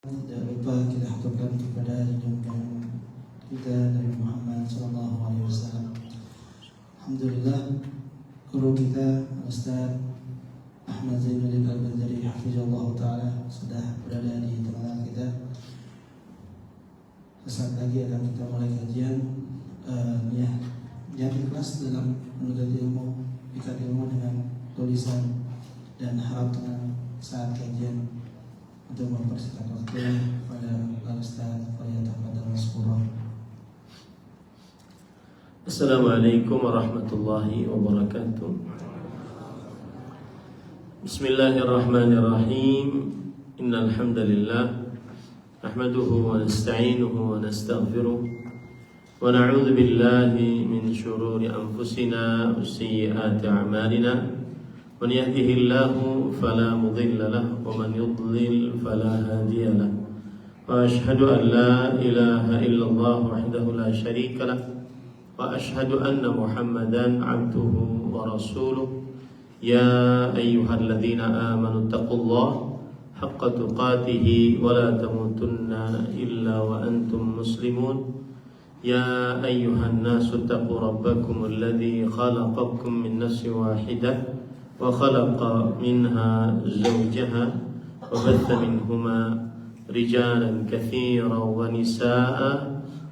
Tidak lupa kita haturkan kepada junjungan kita Nabi Muhammad SAW. Alhamdulillah, guru kita Ustaz Ahmad Zainuddin Al-Banjari hafizallahu ta'ala sudah berada di tengah kita. Sesaat lagi akan kita mulai kajian yang ikhlas dalam menuntut ilmu, ikat ilmu dengan tulisan, dan harap tenang saat kajian. Untuk mempersingkat waktu pada Ustaz Fayyatafadhal Mashkura. Assalamualaikum warahmatullahi wabarakatuh. Bismillahirrahmanirrahim. Innal hamdalillah nahmaduhu wa nasta'inuhu wa nastaghfiruh wa na'udzu billahi min shururi anfusina wa sayyiati a'malina. من يهده الله فلا مضل له ومن يضلل فلا هادي له وأشهد أن لا إله إلا الله وحده لا شريك له وأشهد أن محمدا عبده ورسوله يا أيها الذين آمنوا اتقوا الله حق تقاته ولا تموتن إلا وأنتم مسلمون يا أيها الناس اتقوا ربكم الذي خلقكم من نفس واحدة وخلق منها زوجها وبث منهما رجالا كثيرا ونساء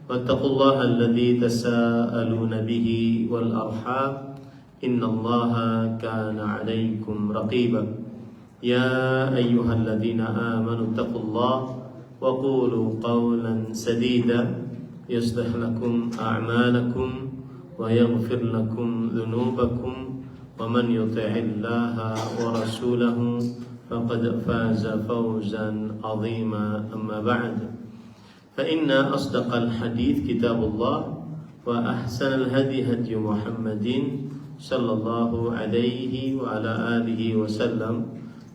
واتقوا الله الذي تساءلون به والأرحام إن الله كان عليكم رقيبا يا أيها الذين آمنوا اتقوا الله وقولوا قولا سديدا يصلح لكم أعمالكم ويغفر لكم ذنوبكم ومن يطع الله ورسوله فقد فاز فوزا عظيما أما بعد فإن أصدق الحديث كتاب الله وأحسن الهدي هدي محمد صلى الله عليه وعلى آله وسلم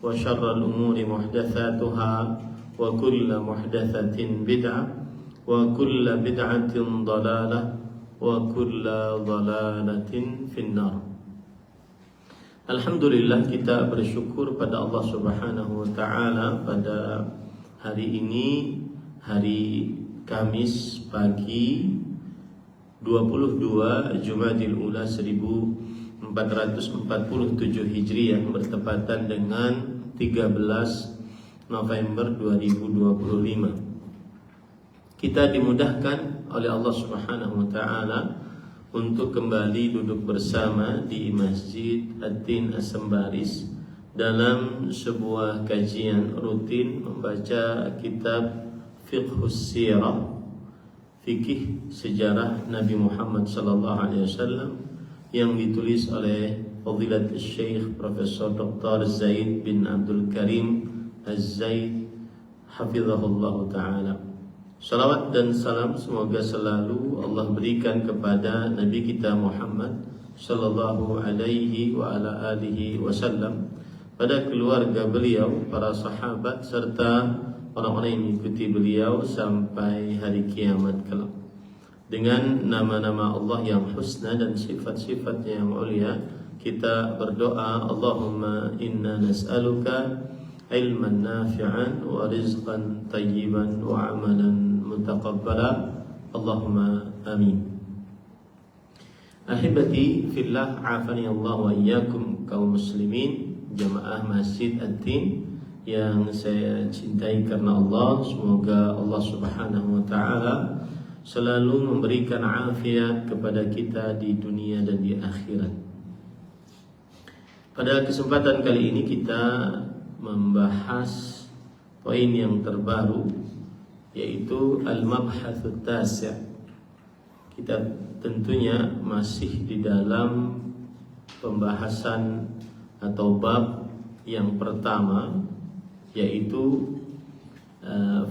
وشر الأمور محدثاتها وكل محدثة بدعة وكل بدعة ضلالة وكل ضلالة في النار. Alhamdulillah, kita bersyukur pada Allah Subhanahu wa ta'ala pada hari ini, hari Kamis pagi 22 Jumadil Ula 1447 Hijriah bertepatan dengan 13 November 2025. Kita dimudahkan oleh Allah Subhanahu wa ta'ala untuk kembali duduk bersama di Masjid Ad-Din As-Sembaris dalam sebuah kajian rutin membaca kitab Fiqhus Sirah, fikih sejarah Nabi Muhammad SAW, yang ditulis oleh Fadilat Syekh Profesor Dr. Zaid bin Abdul Karim Az-Zaid hafizahullah ta'ala. Salawat dan salam semoga selalu Allah berikan kepada Nabi kita Muhammad sallallahu alaihi wa ala alihi wasallam, pada keluarga beliau, para sahabat, serta orang-orang yang mengikuti beliau sampai hari kiamat kelak. Dengan nama-nama Allah yang husna dan sifat-sifatnya yang mulia, kita berdoa, Allahumma inna nas'aluka ilman nafi'an wa rizqan tayyiban wa amalan mutaqabbala, Allahumma amin. Ahibati fillah, afani Allah wa iyyakum, kaum muslimin jamaah Masjid Ad-Din yang saya cintai karena Allah. Semoga Allah Subhanahu wa ta'ala selalu memberikan afiat kepada kita di dunia dan di akhirat. Pada kesempatan kali ini kita membahas poin yang terbaru, yaitu Al-Mabhathut Tasi'. Kita tentunya masih di dalam pembahasan atau bab yang pertama, yaitu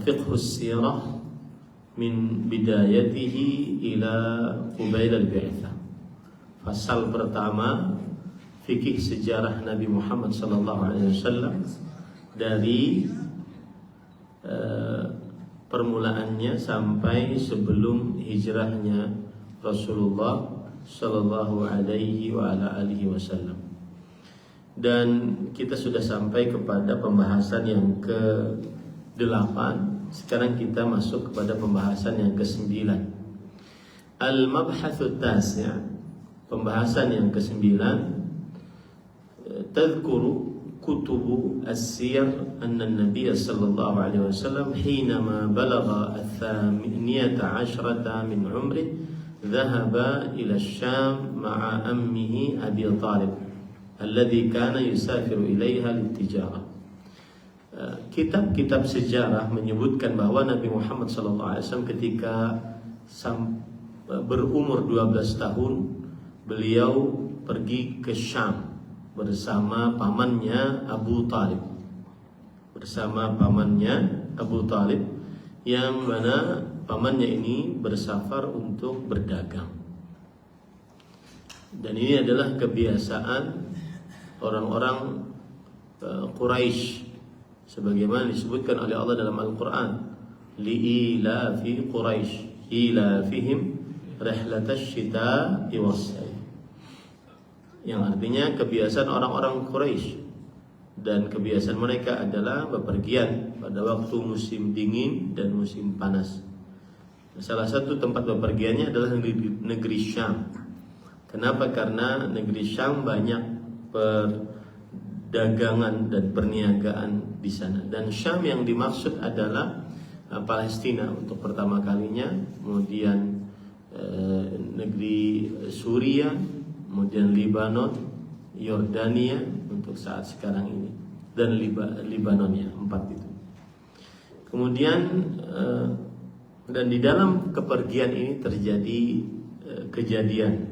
Fiqhus Sirah min bidayatihi ila qubail al-bi'tsah. Pasal pertama, fikih sejarah Nabi Muhammad SAW dari permulaannya sampai sebelum hijrahnya Rasulullah sallallahu alaihi wa ala alihi wasallam. Dan kita sudah sampai kepada pembahasan yang Sekarang kita masuk kepada pembahasan yang ke-9. Al-mabhatsu tasi', pembahasan yang ke-9, tadhkuru kutubu as-siyar anna an-nabiy sallallahu alaihi wasallam hinama balagha al-thaminiyata asyrata min umri dhahaba ila asy-Syam ma'a ammihi Abi Thalib alladhi kana yusafiru ilaiha lit-tijarah. Kitab-kitab sejarah menyebutkan bahwa Nabi Muhammad SAW ketika berumur 12 tahun beliau pergi ke Syam bersama pamannya Abu Talib. Yang mana pamannya ini bersafar untuk berdagang. Dan ini adalah kebiasaan orang-orang Quraisy, sebagaimana disebutkan oleh Allah dalam Al-Quran, li'ilafi Quraisy ilafihim rihlatash shita'i was-sayf, yang artinya kebiasaan orang-orang Quraisy, dan kebiasaan mereka adalah bepergian pada waktu musim dingin dan musim panas. Salah satu tempat bepergiannya adalah negeri Syam. Kenapa? Karena negeri Syam banyak perdagangan dan perniagaan di sana. Dan Syam yang dimaksud adalah Palestina untuk pertama kalinya, kemudian negeri Suria, kemudian Libanon, Yordania untuk saat sekarang ini, dan Libanon, ya, 4 itu. Kemudian dan di dalam kepergian ini terjadi kejadian.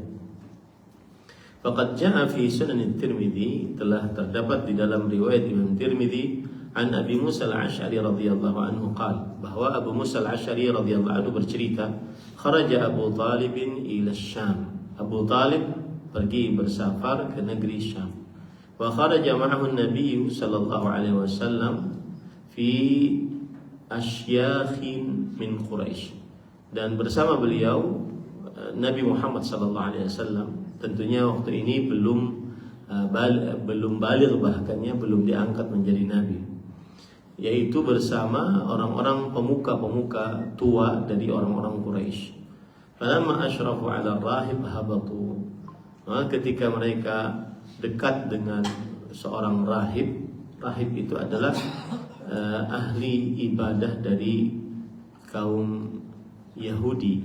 Faqad jaa fi Sunan Tirmidzi, telah terdapat di dalam riwayat Imam Tirmidzi an Abi Musa al-Asy'ari radhiyallahu anhu qala, bahwa Abu Musa al-Asy'ari radhiyallahu anhu bercerita, kharaja Abu Talib ila Syam. Abu Talib pergi bersafar ke negeri Syam. Wa kharaja ma'ahu an-nabiy sallallahu alaihi wasallam fi asyakhin min Quraisy. Dan bersama beliau Nabi Muhammad sallallahu alaihi wasallam, tentunya waktu ini belum baligh, bahkannya belum diangkat menjadi nabi, yaitu bersama orang-orang pemuka-pemuka tua dari orang-orang Quraisy. Falamma asyrafu 'ala rahib habatu. Maka ketika mereka dekat dengan seorang rahib itu adalah ahli ibadah dari kaum Yahudi.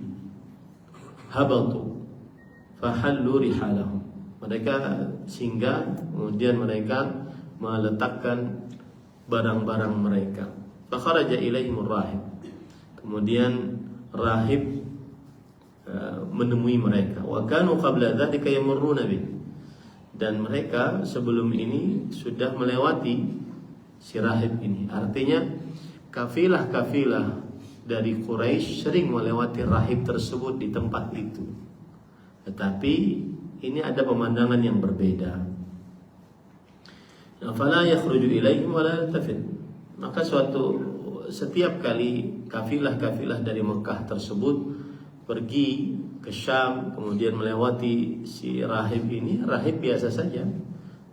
Habatu fahallu rihalahum. Mereka singgah, kemudian mereka meletakkan barang-barang mereka. Fakharaja ilaihimur rahib. Kemudian rahib menemui mereka. Wa kanu qabla dzalika yamurruna bih. Dan mereka sebelum ini sudah melewati si rahib ini. Artinya kafilah-kafilah dari Quraisy sering melewati rahib tersebut di tempat itu. Tetapi ini ada pemandangan yang berbeda. Fala yakhruju ilaihim wa la yaltafit. Maka setiap kali kafilah-kafilah dari Mekah tersebut pergi ke Syam, kemudian melewati si rahib ini, rahib biasa saja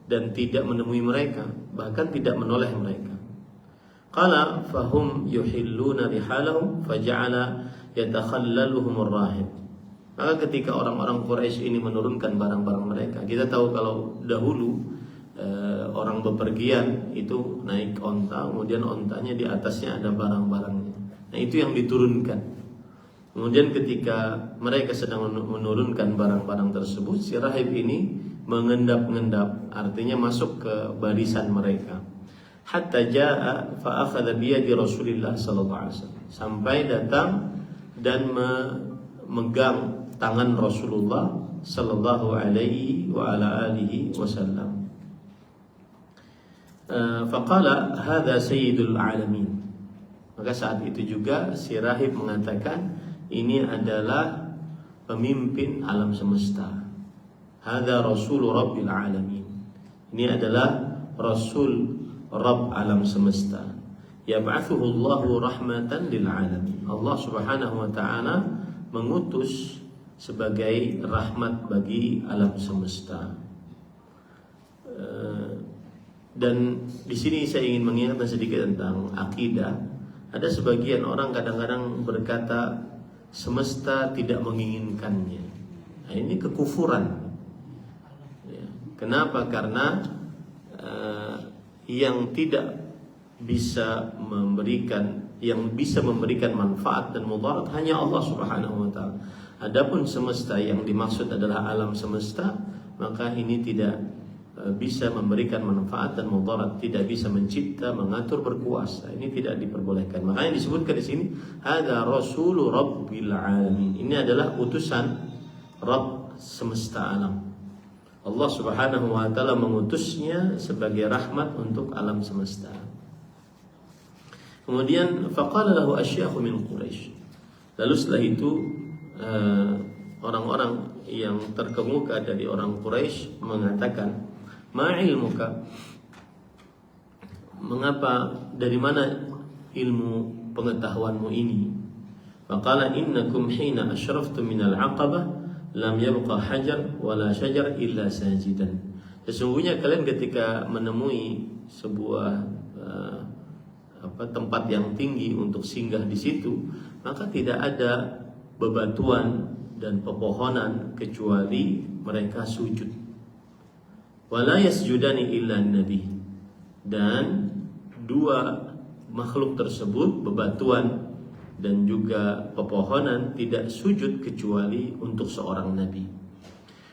dan tidak menemui mereka, bahkan tidak menoleh mereka. Qala fahum yuhilluna rihalahum faja'ala yatakhallaluhum ar-rahib. Maka ketika orang-orang Quraisy ini menurunkan barang-barang mereka, kita tahu kalau dahulu orang bepergian itu naik onta, kemudian ontanya di atasnya ada barang-barangnya. Nah, itu yang diturunkan. Kemudian ketika mereka sedang menurunkan barang-barang tersebut, si rahib ini mengendap-endap, artinya masuk ke barisan mereka. Hatta jaa fa akhadha bi yadi Rasulillah sallallahu alaihi wasallam. Sampai datang dan memegang tangan Rasulullah sallallahu alaihi wa ala alihi wasallam. Faqala hadza sayyidul alamin. Maka saat itu juga si rahib mengatakan, ini adalah pemimpin alam semesta. Hadza rasul rabbil alamin. Ini adalah rasul Rabb alam semesta. Yab'athuhu Allahu rahmatan lil alamin. Allah Subhanahu wa taala mengutus sebagai rahmat bagi alam semesta. Dan di sini saya ingin mengingatkan sedikit tentang akidah. Ada sebagian orang kadang-kadang berkata semesta tidak menginginkannya. Nah, ini kekufuran. Ya. Kenapa? Karena yang tidak bisa memberikan manfaat dan mudarat hanya Allah Subhanahu wa taala. Adapun semesta yang dimaksud adalah alam semesta, maka ini tidak bisa memberikan manfaat dan mudarat, tidak bisa mencipta, mengatur, berkuasa. Ini tidak diperbolehkan. Makanya disebutkan di sini hada rasulu rabbil alamin. Ini adalah utusan Rabb semesta alam. Allah Subhanahu wa taala mengutusnya sebagai rahmat untuk alam semesta. Kemudian faqala lahu asyakhu min Quraisy. Lalu setelah itu orang-orang yang terkemuka dari orang Quraisy mengatakan, "Ma ilmuka?" Mengapa, dari mana ilmu pengetahuanmu ini? Faqala innakum hina asyraftum minal aqabah lam yabqa hajar wala syajar illa sajidan. Sesungguhnya kalian ketika menemui sebuah tempat yang tinggi untuk singgah di situ, maka tidak ada bebatuan dan pepohonan kecuali mereka sujud. Wala yasjudani illa nabi. Dan dua makhluk tersebut, bebatuan dan juga pepohonan, tidak sujud kecuali untuk seorang nabi.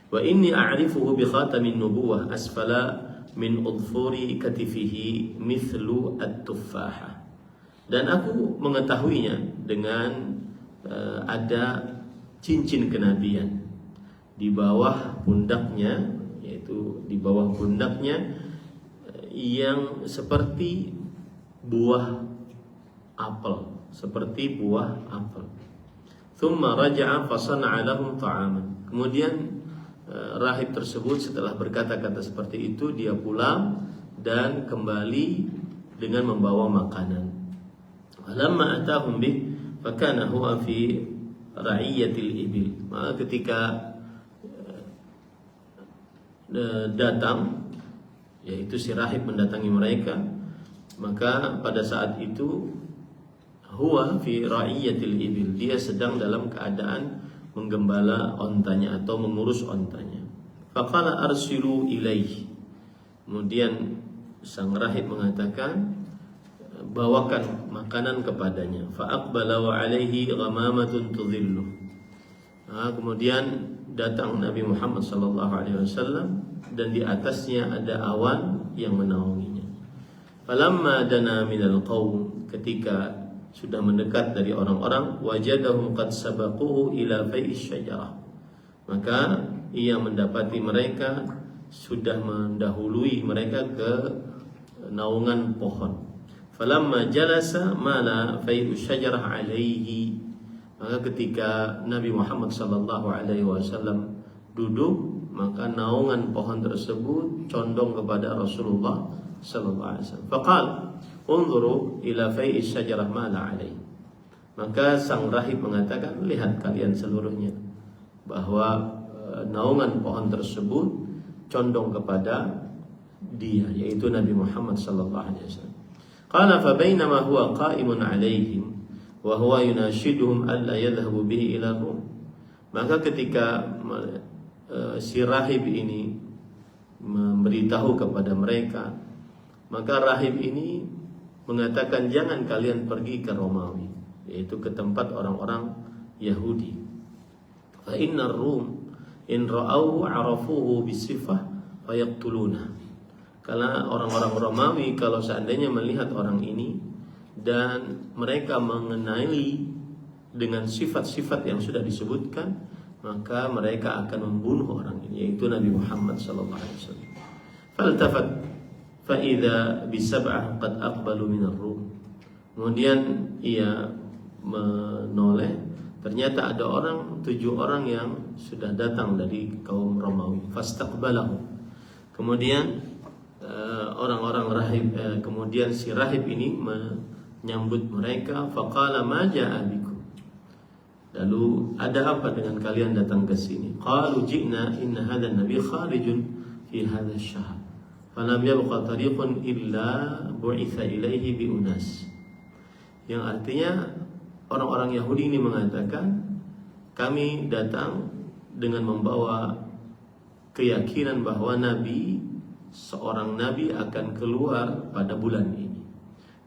Wa inni a'rifuhu bi khatamin nubuwah asfala min udfuri katifihi mithlu at-tuffaha. Dan aku mengetahuinya dengan ada cincin kenabian di bawah pundaknya, yaitu di bawah pundaknya yang seperti buah apel, seperti buah apel. Thumma raja'a fa sana'a lahum ta'aman. Kemudian rahib tersebut setelah berkata-kata seperti itu, dia pulang dan kembali dengan membawa makanan. Falamma atahum bih fakana huwa fi ra'iyatil ibil. Maka ketika datang, yaitu si rahib mendatangi mereka, maka pada saat itu huwa fi ra'iyatil ibil, dia sedang dalam keadaan menggembala ontanya atau mengurus ontanya. Faqala arsilu ilaihi. Kemudian sang rahib mengatakan, bawakan makanan kepadanya. Fa aqbala wa alaihi ghamamatun tudhillu. Kemudian datang Nabi Muhammad sallallahu alaihi wasallam dan di atasnya ada awan yang menaunginya. Falamma dana minal qaum, ketika sudah mendekat dari orang-orang, wajadahum qad sabaquhu ila fai'is syajarah, maka ia mendapati mereka sudah mendahului mereka ke naungan pohon. Falamma jalasa mala fai'us syajarah alaihi, maka ketika Nabi Muhammad sallallahu alaihi wasallam duduk, maka naungan pohon tersebut condong kepada Rasulullah sallallahu alaihi wasallam. Faqal unzuru ila fai'is syajarah ma la alaihi. Maka sang rahib mengatakan, lihat kalian seluruhnya bahwa naungan pohon tersebut condong kepada dia, yaitu Nabi Muhammad sallallahu alaihi wasallam. Qala fa bainama huwa qa'imun alaihim wa huwa yunashiduhum alla yadhhabu bihi ila Rum. Maka ketika si rahib ini memberitahu kepada mereka, maka rahib ini mengatakan, jangan kalian pergi ke Romawi, yaitu ke tempat orang-orang Yahudi. Fa innar Rum in ra'au 'arafuhu bisifah fayaqtuluna. Karena orang-orang Romawi kalau seandainya melihat orang ini dan mereka mengenali dengan sifat-sifat yang sudah disebutkan, maka mereka akan membunuh orang ini, yaitu Nabi Muhammad sallallahu alaihi wasallam. Faltafat fa idza bisab'ah qad aqbalu min ar-rum. Kemudian ia menoleh, ternyata ada 7 orang yang sudah datang dari kaum Romawi. Fastaqbalahu. Kemudian orang-orang rahib, kemudian si rahib ini menyambut mereka. Faqala ma ja'a bikum. Lalu ada apa dengan kalian datang ke sini? Qalu ji'na inna hadha an-nabiy kharijun fi hadha asy-syahr. Falam yabqa tariqun illa bu'itha ilaihi bi unas. Yang artinya orang-orang Yahudi ini mengatakan, kami datang dengan membawa keyakinan bahwa seorang nabi akan keluar pada bulan ini,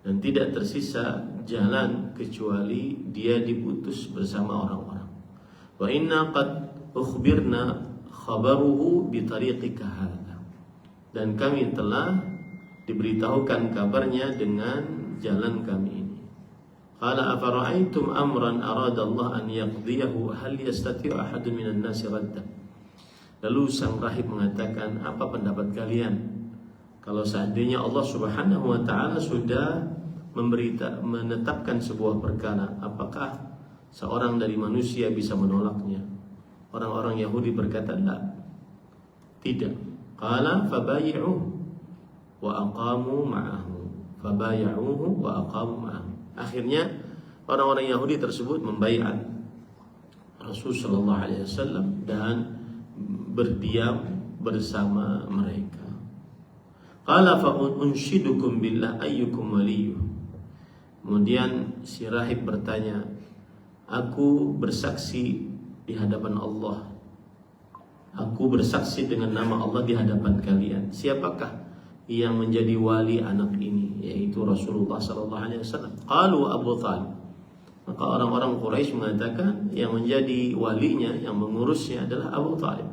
dan tidak tersisa jalan kecuali dia diputus bersama orang-orang. Wa inna qad ukhbirna khabaruhu bi tariqika hadza, dan kami telah diberitahukan kabarnya dengan jalan kami ini. Qala afara'aytum amran arada Allah an yaqdiyahu hal yastati'u ahadun minan nasi radda. Lalu sang rahib mengatakan, apa pendapat kalian kalau seandainya Allah Subhanahu wa taala sudah menetapkan sebuah perkara, apakah seorang dari manusia bisa menolaknya? Orang-orang Yahudi berkata, la, tidak. Qala fabayi'uhu wa aqamu ma'ahu. Fabayi'uhu wa aqamu ma'ahu. Akhirnya orang-orang Yahudi tersebut membaiat Rasul sallallahu alaihi wasallam dan berdiam bersama mereka. Qala fa unshidukum billah ayyukum waliyuh. Kemudian si rahib bertanya, aku bersaksi di hadapan Allah, aku bersaksi dengan nama Allah di hadapan kalian, siapakah yang menjadi wali anak ini, yaitu Rasulullah sallallahu alaihi wasallam. Qalu Abu Thalib. Maka orang-orang Quraisy mengatakan yang menjadi walinya, yang mengurusnya adalah Abu Thalib.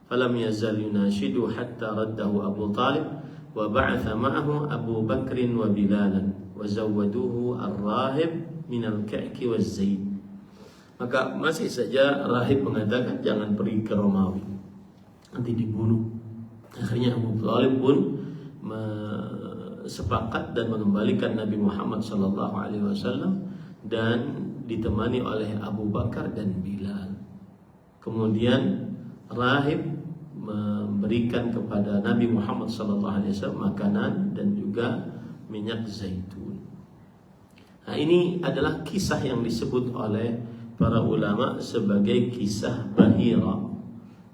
Falam yazal yunashidu hatta raddahu Abu Thalib wa ba'atha ma'ahu Abu Bakrin wa Bilalan wa zawwaduhu ar-rahib min al-ka'ki waz-zaid. Maka masih saja rahib mengatakan jangan pergi ke Romawi, nanti dibunuh. Akhirnya Abu Thalib pun sepakat dan mengembalikan Nabi Muhammad sallallahu alaihi wasallam dan ditemani oleh Abu Bakar dan Bilal. Kemudian rahib memberikan kepada Nabi Muhammad sallallahu alaihi wasallam makanan dan juga minyak zaitun. Nah, ini adalah kisah yang disebut oleh para ulama sebagai kisah Bahira.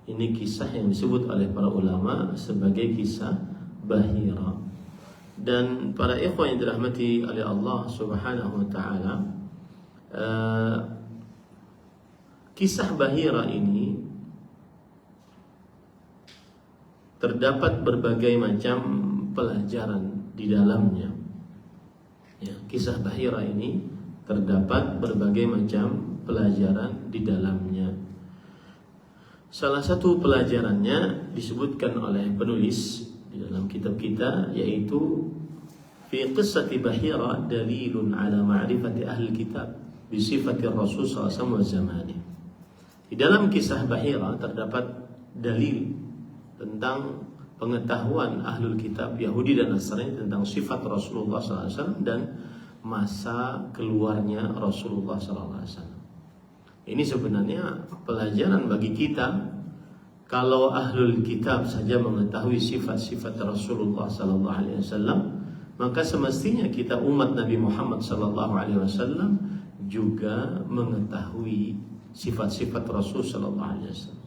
Ini kisah yang disebut oleh para ulama sebagai kisah Bahira. Dan para ikhwan yang dirahmati oleh Allah Subhanahu wa taala, kisah Bahira ini terdapat berbagai macam pelajaran di dalamnya. Ya, kisah Bahira ini terdapat berbagai macam pelajaran di dalamnya. Salah satu pelajarannya disebutkan oleh penulis di dalam kitab kita, yaitu fi qissati Bahira dalilun ala ma'rifati ahli kitab bi sifati Rasul sallallahu alaihi wasallam wa zamani. Di dalam kisah Bahira terdapat dalil tentang pengetahuan ahlul kitab Yahudi dan Nasrani tentang sifat Rasulullah sallallahu alaihi wasallam dan masa keluarnya Rasulullah sallallahu alaihi wasallam. Ini sebenarnya pelajaran bagi kita. Kalau ahlul kitab saja mengetahui sifat-sifat Rasulullah sallallahu alaihi wasallam, maka semestinya kita umat Nabi Muhammad sallallahu alaihi wasallam juga mengetahui sifat-sifat Rasul sallallahu alaihi wasallam.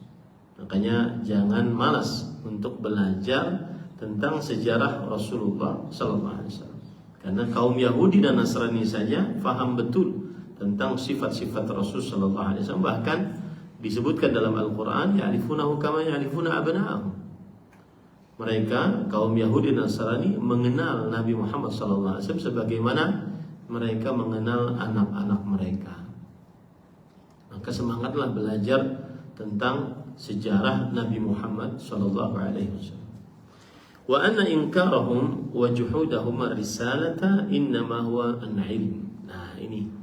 Makanya jangan malas untuk belajar tentang sejarah Rasulullah sallallahu alaihi wasallam. Karena kaum Yahudi dan Nasrani saja faham betul tentang sifat-sifat Rasul sallallahu alaihi wasallam, bahkan disebutkan dalam Al-Qur'an ya'rifunahu kama ya'rifuna abna'ahum. Mereka kaum Yahudi dan Nasrani mengenal Nabi Muhammad sallallahu alaihi wasallam sebagaimana mereka mengenal anak-anak mereka. Maka semangatlah belajar tentang sejarah Nabi Muhammad sallallahu alaihi wasallam. Wa anna inkarahum wa juhudahum ar-risalata innama huwa an-ilm. Nah, ini.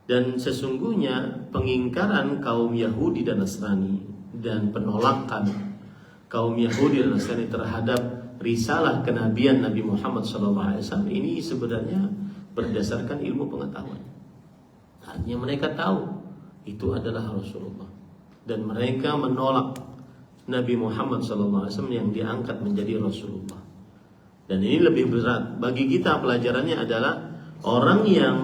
Dan sesungguhnya pengingkaran kaum Yahudi dan Nasrani dan penolakan kaum Yahudi dan Nasrani terhadap risalah kenabian Nabi Muhammad SAW ini sebenarnya berdasarkan ilmu pengetahuan. Artinya mereka tahu itu adalah Rasulullah, dan mereka menolak Nabi Muhammad SAW yang diangkat menjadi Rasulullah. Dan ini lebih berat bagi kita. Pelajarannya adalah orang yang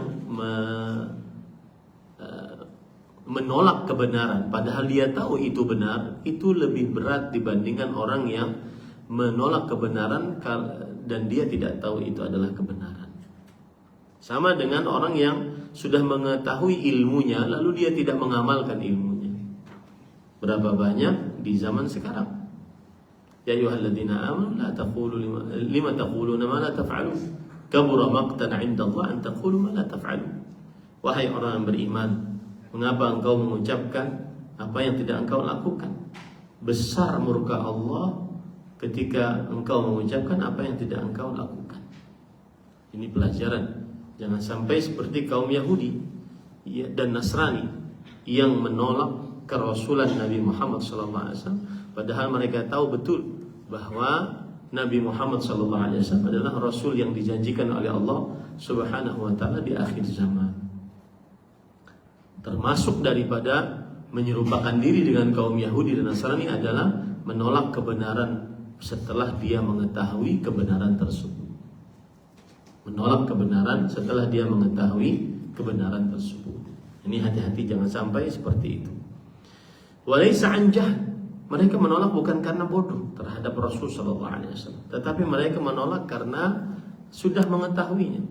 menolak kebenaran padahal dia tahu itu benar, itu lebih berat dibandingkan orang yang menolak kebenaran dan dia tidak tahu itu adalah kebenaran. Sama dengan orang yang sudah mengetahui ilmunya lalu dia tidak mengamalkan ilmunya. Berapa banyak di zaman sekarang? Ya ayyuhalladzina amanu la taqulu lima taquluna ma la taf'alun. Kabura maqtan 'inda Allah an taqulu ma la taf'alun. Wahai orang yang beriman, mengapa engkau mengucapkan apa yang tidak engkau lakukan? Besar murka Allah ketika engkau mengucapkan apa yang tidak engkau lakukan. Ini pelajaran. Jangan sampai seperti kaum Yahudi dan Nasrani yang menolak kerasulan Nabi Muhammad SAW, padahal mereka tahu betul bahwa Nabi Muhammad SAW adalah Rasul yang dijanjikan oleh Allah Subhanahu Wa Taala di akhir zaman. Termasuk daripada menyerupakan diri dengan kaum Yahudi dan Nasrani adalah menolak kebenaran setelah dia mengetahui kebenaran tersebut. Menolak kebenaran setelah dia mengetahui kebenaran tersebut. Ini hati-hati jangan sampai seperti itu. Walaysa an jahl. Mereka menolak bukan karena bodoh terhadap Rasul sallallahu alaihi wasallam, tetapi mereka menolak karena sudah mengetahuinya.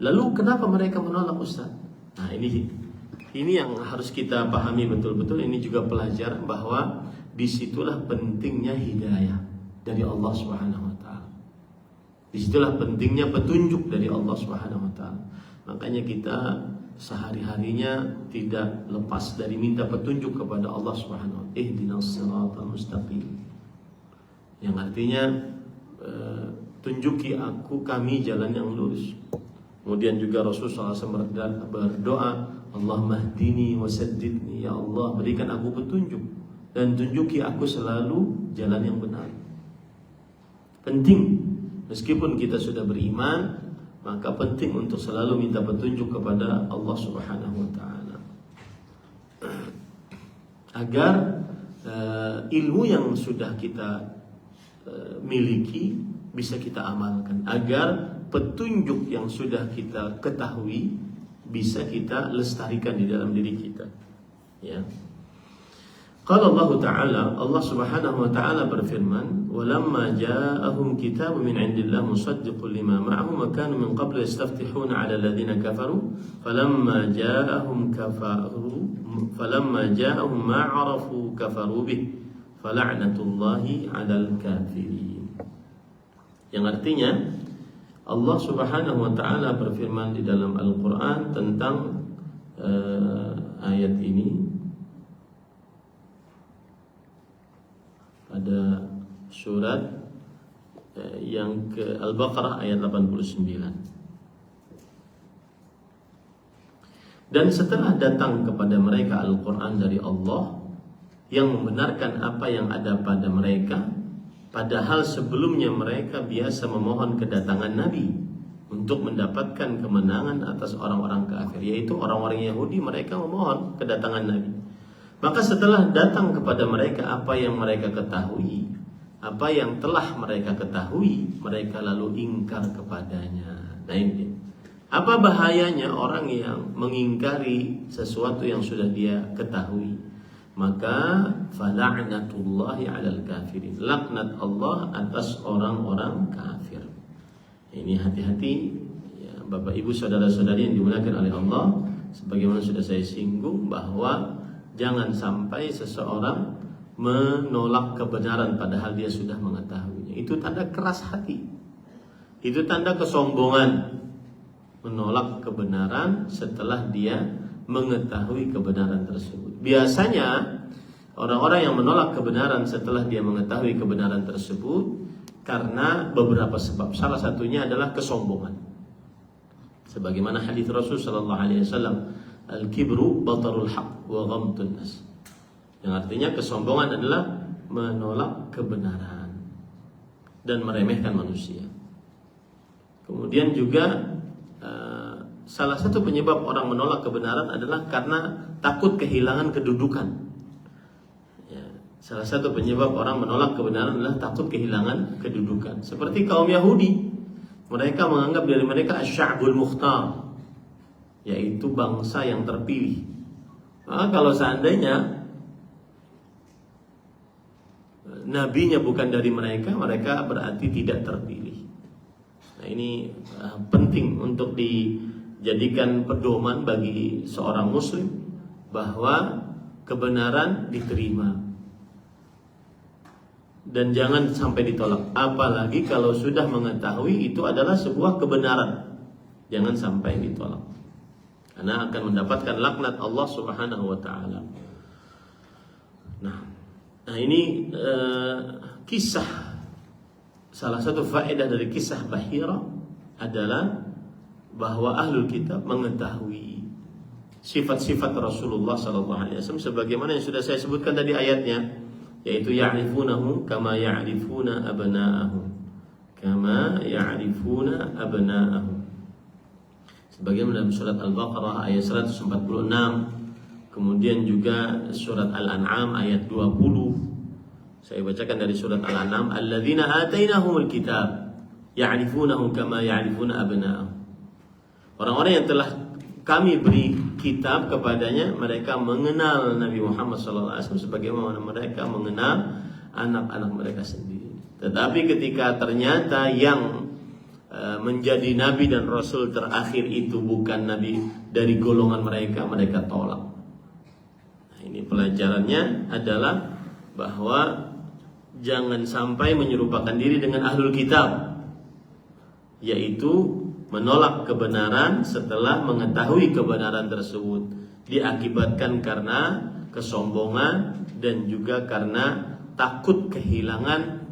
Lalu kenapa mereka menolak, Ustaz? Nah, ini yang harus kita pahami betul-betul. Ini juga pelajaran bahwa disitulah pentingnya hidayah dari Allah Subhanahu Wa Taala. Disitulah pentingnya petunjuk dari Allah Subhanahu Wa Taala. Makanya kita sehari-harinya tidak lepas dari minta petunjuk kepada Allah Subhanahu Wa Taala. Ihdinas siratal mustaqim. Yang artinya tunjuki kami jalan yang lurus. Kemudian juga Rasulullah SAW berdoa, Allahumma hdini wa saddidni, ya Allah berikan aku petunjuk dan tunjuki aku selalu jalan yang benar. Penting. Meskipun kita sudah beriman, maka penting untuk selalu minta petunjuk kepada Allah Subhanahu Wa Taala, agar ilmu yang sudah kita miliki bisa kita amalkan, agar petunjuk yang sudah kita ketahui bisa kita lestarikan di dalam diri kita. Ya. Qala Allah Ta'ala, Allah Subhanahu Wa Ta'ala berfirman, "Walamma ja'ahum kitabun min 'indillah musaddiqun lima ma'ahum wa kanu min qablu yastaftihuna 'ala alladziina kafaru falamma ja'ahum ma 'arafu kafaru bih fala'natullahi 'alal kafirin." Yang artinya Allah Subhanahu Wa Ta'ala berfirman di dalam Al-Qur'an tentang ayat ini pada surat yang ke Al-Baqarah ayat 89. Dan setelah datang kepada mereka Al-Quran dari Allah yang membenarkan apa yang ada pada mereka, padahal sebelumnya mereka biasa memohon kedatangan Nabi untuk mendapatkan kemenangan atas orang-orang kafir, yaitu orang-orang Yahudi. Mereka memohon kedatangan Nabi. Maka setelah datang kepada mereka apa yang mereka ketahui, apa yang telah mereka ketahui, mereka lalu ingkar kepadanya. Nah ini, apa bahayanya orang yang mengingkari sesuatu yang sudah dia ketahui? Maka fala'natullahi 'alal kafirin. Laknat Allah atas orang-orang kafir. Ini hati-hati ya, Bapak Ibu saudara-saudari yang dimuliakan oleh Allah. Sebagaimana sudah saya singgung bahwa jangan sampai seseorang menolak kebenaran padahal dia sudah mengetahuinya. Itu tanda keras hati. Itu tanda kesombongan. Menolak kebenaran setelah dia mengetahui kebenaran tersebut. Biasanya orang-orang yang menolak kebenaran setelah dia mengetahui kebenaran tersebut karena beberapa sebab. Salah satunya adalah kesombongan. Sebagaimana hadis Rasul sallallahu alaihi wasallam, al-kibru batarul haq wa ghamtun nas. Yang artinya kesombongan adalah menolak kebenaran dan meremehkan manusia. Kemudian juga salah satu penyebab orang menolak kebenaran adalah karena takut kehilangan kedudukan. Ya, salah satu penyebab orang menolak kebenaran adalah takut kehilangan kedudukan. Seperti kaum Yahudi, mereka menganggap diri mereka asy-sya'bul mukhtar, yaitu bangsa yang terpilih. Maka kalau seandainya nabinya bukan dari mereka, mereka berarti tidak terpilih. Nah ini penting untuk jadikan pedoman bagi seorang muslim bahwa kebenaran diterima dan jangan sampai ditolak. Apalagi kalau sudah mengetahui itu adalah sebuah kebenaran, jangan sampai ditolak, karena akan mendapatkan laknat Allah Subhanahu wa taala. Nah ini kisah, salah satu faedah dari kisah Bahira adalah bahwa ahlul kitab mengetahui sifat-sifat Rasulullah SAW sebagaimana yang sudah saya sebutkan tadi ayatnya, yaitu ya'rifunahu kama ya'rifuna abna'ahum, kama ya'rifuna abna'ahum, sebagaimana dalam surat Al-Baqarah ayat 146, kemudian juga surat Al-An'am ayat 20. Saya bacakan dari surat Al-An'am, alladzina atainahumul kitab ya'rifunahu kama ya'rifuna abna'ahum. Orang-orang yang telah kami beri kitab kepadanya, mereka mengenal Nabi Muhammad SAW sebagaimana mereka mengenal anak-anak mereka sendiri. Tetapi ketika ternyata yang menjadi Nabi dan Rasul terakhir itu bukan Nabi dari golongan mereka, mereka tolak. Nah, ini pelajarannya adalah bahwa jangan sampai menyerupakan diri dengan ahlul kitab, yaitu menolak kebenaran setelah mengetahui kebenaran tersebut, diakibatkan karena kesombongan dan juga karena takut kehilangan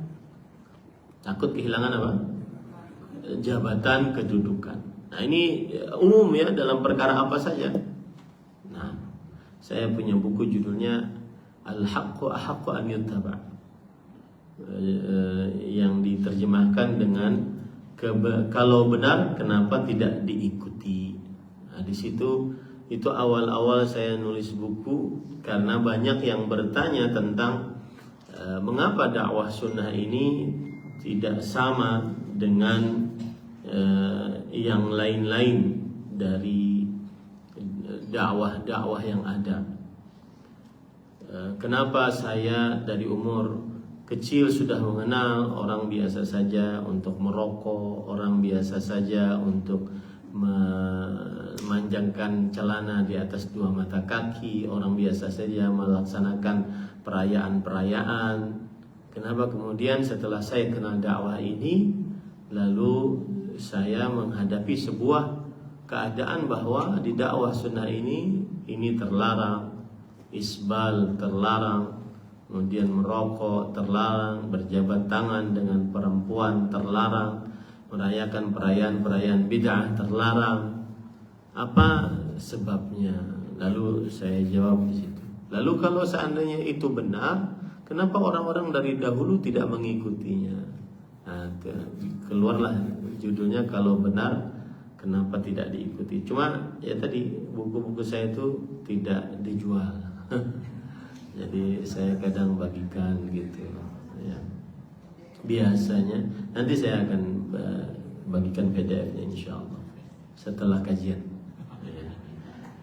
apa? Jabatan, kedudukan. Nah ini umum ya, dalam perkara apa saja. Nah, saya punya buku judulnya Al-Haqqu Ahaqqu an Yuttaba, yang diterjemahkan dengan kalau benar kenapa tidak diikuti. Nah, di situ itu awal-awal saya nulis buku karena banyak yang bertanya tentang mengapa dakwah sunnah ini tidak sama dengan yang lain-lain dari dakwah-dakwah yang ada. Kenapa saya dari umur kecil sudah mengenal orang biasa saja untuk merokok, orang biasa saja untuk memanjangkan celana di atas 2 mata kaki, orang biasa saja melaksanakan perayaan-perayaan. Kenapa kemudian setelah saya kenal dakwah ini, lalu saya menghadapi sebuah keadaan bahwa di dakwah sunnah ini terlarang, isbal terlarang, kemudian merokok terlarang, berjabat tangan dengan perempuan terlarang, merayakan perayaan-perayaan bid'ah terlarang. Apa sebabnya? Lalu saya jawab di situ. Lalu kalau seandainya itu benar, kenapa orang-orang dari dahulu tidak mengikutinya? Nah, keluarlah judulnya kalau benar kenapa tidak diikuti. Cuma ya tadi buku-buku saya itu tidak dijual. Jadi saya kadang bagikan gitu ya. Biasanya nanti saya akan bagikan PDF-nya insyaallah setelah kajian ya.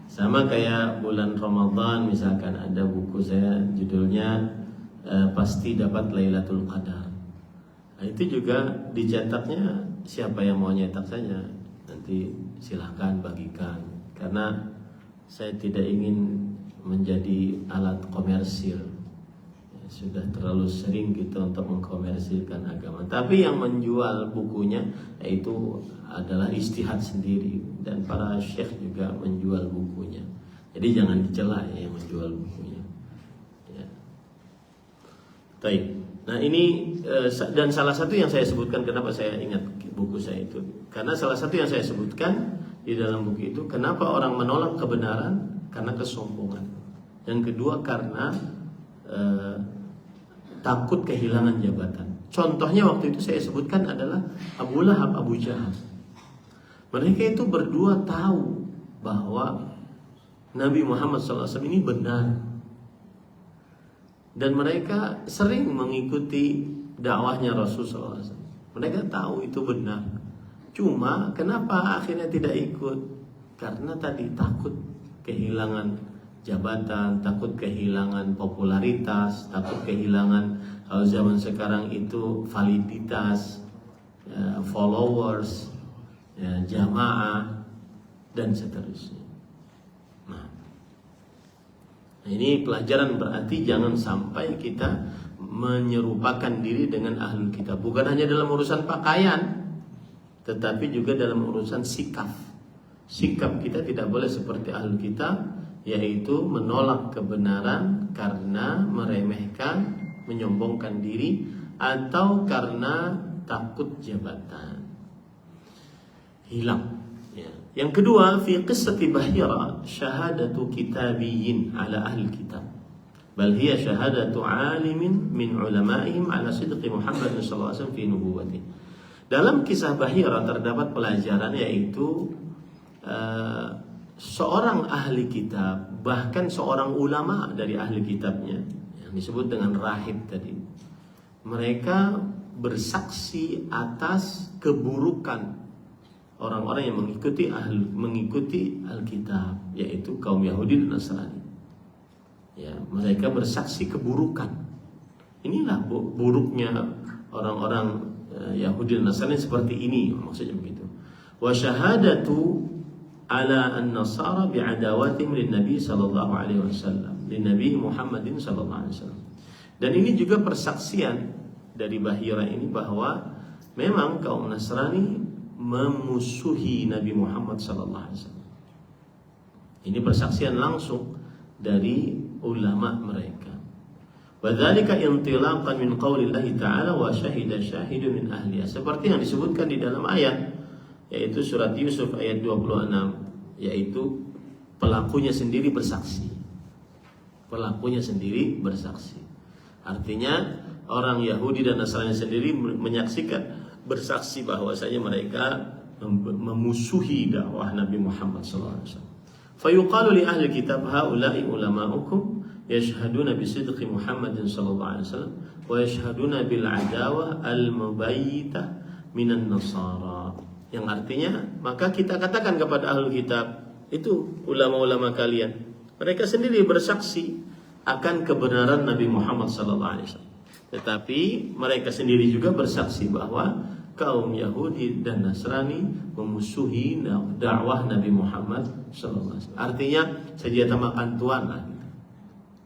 Sama kayak bulan Ramadan misalkan ada buku saya judulnya Pasti Dapat Lailatul Qadar. Nah, itu juga dicetaknya siapa yang mau nyetak saja, nanti silahkan bagikan, karena saya tidak ingin menjadi alat komersil. Sudah terlalu sering kita untuk mengkomersilkan agama. Tapi yang menjual bukunya yaitu adalah ijtihad sendiri, dan para syekh juga menjual bukunya. Jadi jangan dicela ya yang menjual bukunya. Ya. Baik. Nah ini dan salah satu yang saya sebutkan kenapa saya ingat buku saya itu, karena salah satu yang saya sebutkan di dalam buku itu kenapa orang menolak kebenaran karena kesombongan. Yang kedua karena takut kehilangan jabatan. Contohnya waktu itu saya sebutkan adalah Abu Lahab, Abu Jahal. Mereka itu berdua tahu bahwa Nabi Muhammad SAW ini benar, dan mereka sering mengikuti dakwahnya Rasulullah SAW. Mereka tahu itu benar. Cuma kenapa akhirnya tidak ikut? Karena tadi takut kehilangan jabatan, takut kehilangan popularitas, takut kehilangan kalau zaman sekarang itu validitas, followers, jamaah. dan seterusnya. Nah, ini pelajaran berarti jangan sampai kita menyerupakan diri dengan ahlul kitab, bukan hanya dalam urusan pakaian, tetapi juga dalam urusan sikap. Sikap kita tidak boleh seperti ahlul kitab, yaitu menolak kebenaran karena meremehkan, menyombongkan diri, atau karena takut jabatan. Hilang. Ya. Yang kedua, fi qissati Bahira syahadatu kitabiyyin ala ahli kitab. Bal hiya syahadatu alimin min ulama'ihim ala sidqi Muhammad sallallahu alaihi wasallam fi nubuwwati. Dalam kisah Bahira terdapat pelajaran, yaitu seorang ahli kitab, bahkan seorang ulama dari ahli kitabnya yang disebut dengan rahib tadi, mereka bersaksi atas keburukan orang-orang yang mengikuti Alkitab, yaitu kaum Yahudi dan Nasrani. Ya, mereka bersaksi keburukan. Inilah buruknya orang-orang Yahudi dan Nasrani seperti ini, maksudnya begitu. Wa syahadatu ala an-nasara bi'adawatihim lin-nabi sallallahu alaihi wasallam, lin-nabi Muhammadin sallallahu alaihi wasallam. Dan ini juga persaksian dari Bahira ini bahwa memang kaum Nasrani memusuhi Nabi Muhammad sallallahu alaihi wasallam. Ini persaksian langsung dari ulama mereka. Wa dzalika intilaqan min qaulillahi ta'ala wa syahida syahidun min ahliha, seperti yang disebutkan di dalam ayat, yaitu surat Yusuf ayat 26, yaitu pelakunya sendiri bersaksi. Pelakunya sendiri bersaksi. Artinya orang Yahudi dan Nasrani sendiri menyaksikan, bersaksi bahwasanya mereka memusuhi dakwah Nabi Muhammad sallallahu alaihi wasallam. Fayuqalu li ahli kitab haula'i ulama'ukum yashhaduna bisidqi Muhammadin sallallahu alaihi wasallam wa yashhaduna bil adawa al-mubayyitah minan nasara. Yang artinya, maka kita katakan kepada ahlul kitab, itu ulama-ulama kalian, mereka sendiri bersaksi akan kebenaran Nabi Muhammad sallallahu alaihi wasallam. Tetapi mereka sendiri juga bersaksi bahwa kaum Yahudi dan Nasrani memusuhi dakwah Nabi Muhammad sallallahu alaihi wasallam. Artinya senjata makan tuan lah.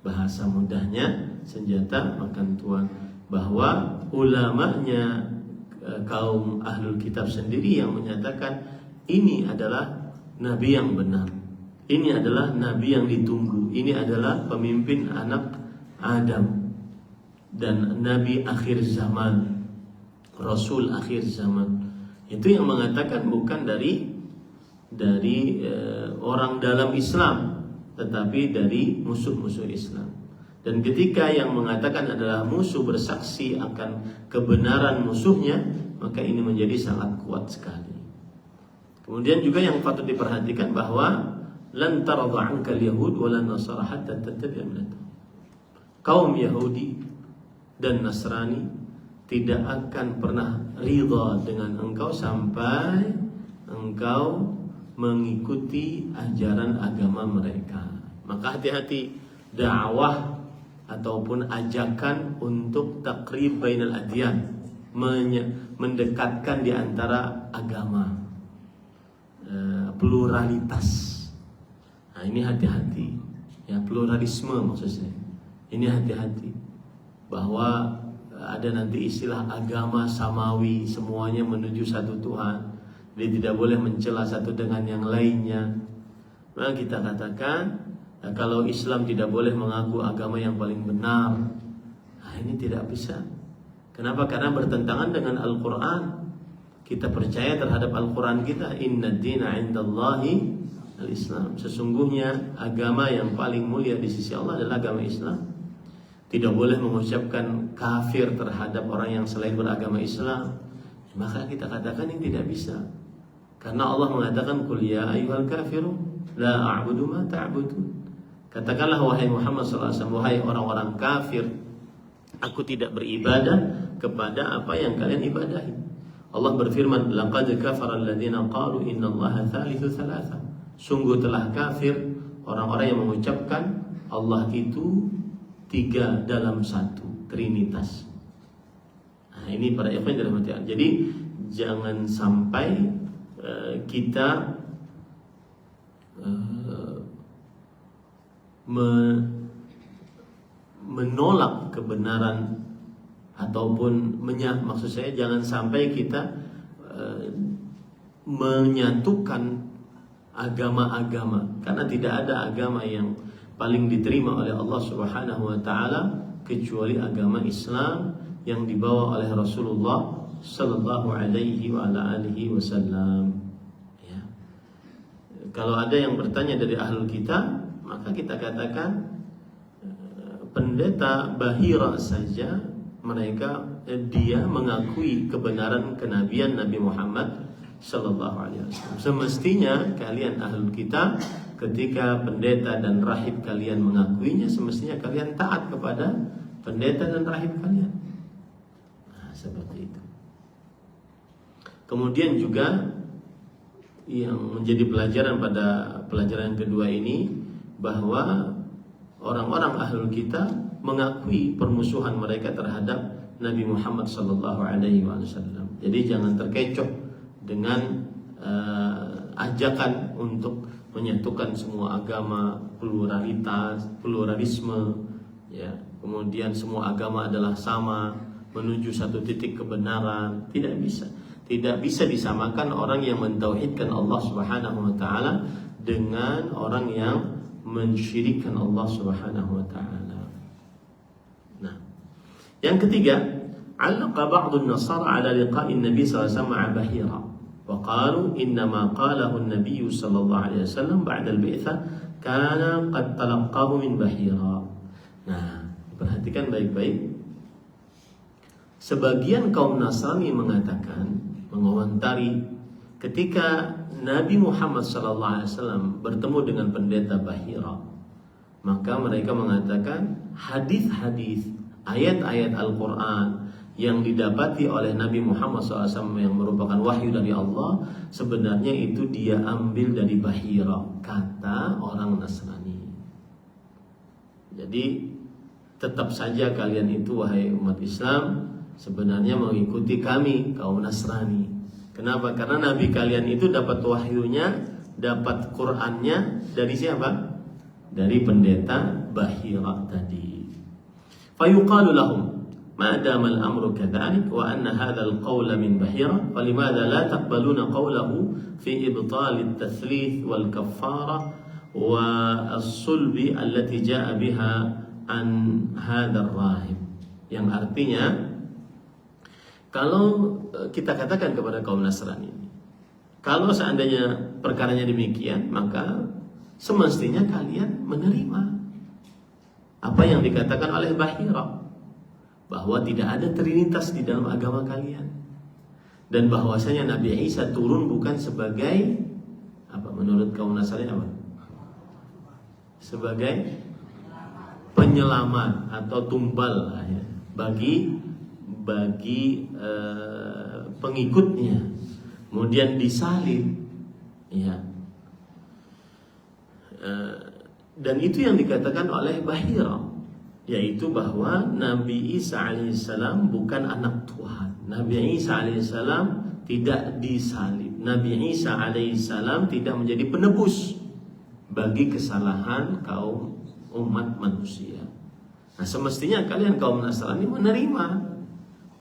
Bahasa mudahnya senjata makan tuan, bahwa ulamanya kaum ahlul kitab sendiri yang menyatakan ini adalah nabi yang benar, ini adalah nabi yang ditunggu, ini adalah pemimpin anak Adam dan nabi akhir zaman, rasul akhir zaman. Itu yang mengatakan bukan dari orang dalam Islam, tetapi dari musuh-musuh Islam. Dan ketika yang mengatakan adalah musuh bersaksi akan kebenaran musuhnya, maka ini menjadi sangat kuat sekali. Kemudian juga yang patut diperhatikan bahwa lan taradha 'anka al-yahud wa lan nasara hatta tattabi'a millatahum. Kaum Yahudi dan Nasrani tidak akan pernah ridha dengan engkau sampai engkau mengikuti ajaran agama mereka. Maka hati-hati dakwah ataupun ajakan untuk takrib bainal adyan, mendekatkan di antara agama, pluralitas. Nah, ini hati-hati. Ya, pluralisme maksudnya. Ini hati-hati. Bahwa ada nanti istilah agama samawi, semuanya menuju satu Tuhan. Dia tidak boleh mencela satu dengan yang lainnya. Maka kita katakan, kalau Islam tidak boleh mengaku agama yang paling benar. Nah, ini tidak bisa. Kenapa? Karena bertentangan dengan Al-Quran. Kita percaya terhadap Al-Quran kita, inna dina indallahi al-Islam. Sesungguhnya agama yang paling mulia di sisi Allah adalah agama Islam. Tidak boleh mengucapkan kafir terhadap orang yang selain beragama Islam. Maka kita katakan ini tidak bisa. Karena Allah mengatakan, qul ya ayyuhal kafirun la a'budu ma ta'budun. Katakanlah wahai Muhammad SAW, wahai orang-orang kafir, aku tidak beribadah kepada apa yang kalian ibadahi. Allah berfirman, laqad kafara alladziina qalu innallaha thalithu thalatha. Sungguh telah kafir orang-orang yang mengucapkan Allah itu 3 dalam 1, Trinitas. Nah, ini para ikhwan dalam hati. Jadi jangan sampai kita menolak kebenaran ataupun maksud saya jangan sampai kita menyatukan agama-agama, karena tidak ada agama yang paling diterima oleh Allah Subhanahu wa taala kecuali agama Islam yang dibawa oleh Rasulullah sallallahu alaihi wa ala alihi wasallam. Ya. Kalau ada yang bertanya dari ahlul kitab, maka kita katakan pendeta Bahira saja dia mengakui kebenaran kenabian Nabi Muhammad sallallahu alaihi wasallam. Semestinya kalian ahlul kitab, ketika pendeta dan rahib kalian mengakuinya, semestinya kalian taat kepada pendeta dan rahib kalian. Nah, seperti itu. Kemudian juga yang menjadi pelajaran pada pelajaran kedua ini, bahwa orang-orang ahlul kitab mengakui permusuhan mereka terhadap Nabi Muhammad sallallahu alaihi wasallam. Jadi jangan terkecoh dengan ajakan untuk menyatukan semua agama, pluralisme, ya. Kemudian semua agama adalah sama, menuju satu titik kebenaran. Tidak bisa disamakan orang yang mentauhidkan Allah Subhanahu wa taala dengan orang yang mensyirikkan Allah Subhanahu wa taala. Nah, yang ketiga, alaqa ba'd an-nasara ala liqa'i an-nabi sallallahu alaihi wasallam ma'a Bahira wa qalu innama qalahu an-nabiy sallallahu alaihi wasallam ba'da al-bi'tsah kana qad talaqqahu min Bahira. Nah, perhatikan baik-baik. Sebagian kaum Nasrani mengomentari ketika Nabi Muhammad SAW bertemu dengan pendeta Bahira, maka mereka mengatakan hadis-hadis, ayat-ayat Al-Quran yang didapati oleh Nabi Muhammad SAW yang merupakan wahyu dari Allah, sebenarnya itu dia ambil dari Bahira, kata orang Nasrani. Jadi tetap saja kalian itu, wahai umat Islam, sebenarnya mengikuti kami, kaum Nasrani. Kenapa? Karena Nabi kalian itu dapat wahyunya, dapat Qur'annya dari siapa? Dari pendeta Bahira tadi. Fayuqalu lahum ma dama al-amru kadzalik wa anna hadha al-qawl min Bahira falimada la taqbaluna qawlahu fi ibtal at-tathlith wal kaffara wa as-sulbi allati jaa biha an hadha ar-rahib. Yang artinya, kalau kita katakan kepada kaum Nasrani, kalau seandainya perkaranya demikian, maka semestinya kalian menerima apa yang dikatakan oleh Bahira, bahwa tidak ada trinitas di dalam agama kalian, dan bahwasanya Nabi Isa turun bukan sebagai apa menurut kaum Nasrani apa? Sebagai penyelamat atau tumbal ya, bagi pengikutnya, kemudian disalib, ya. Dan itu yang dikatakan oleh Bahira, yaitu bahwa Nabi Isa alaihissalam bukan anak Tuhan. Nabi Isa alaihissalam tidak disalib. Nabi Isa alaihissalam tidak menjadi penebus bagi kesalahan kaum umat manusia. Nah, semestinya kalian kaum Nasrani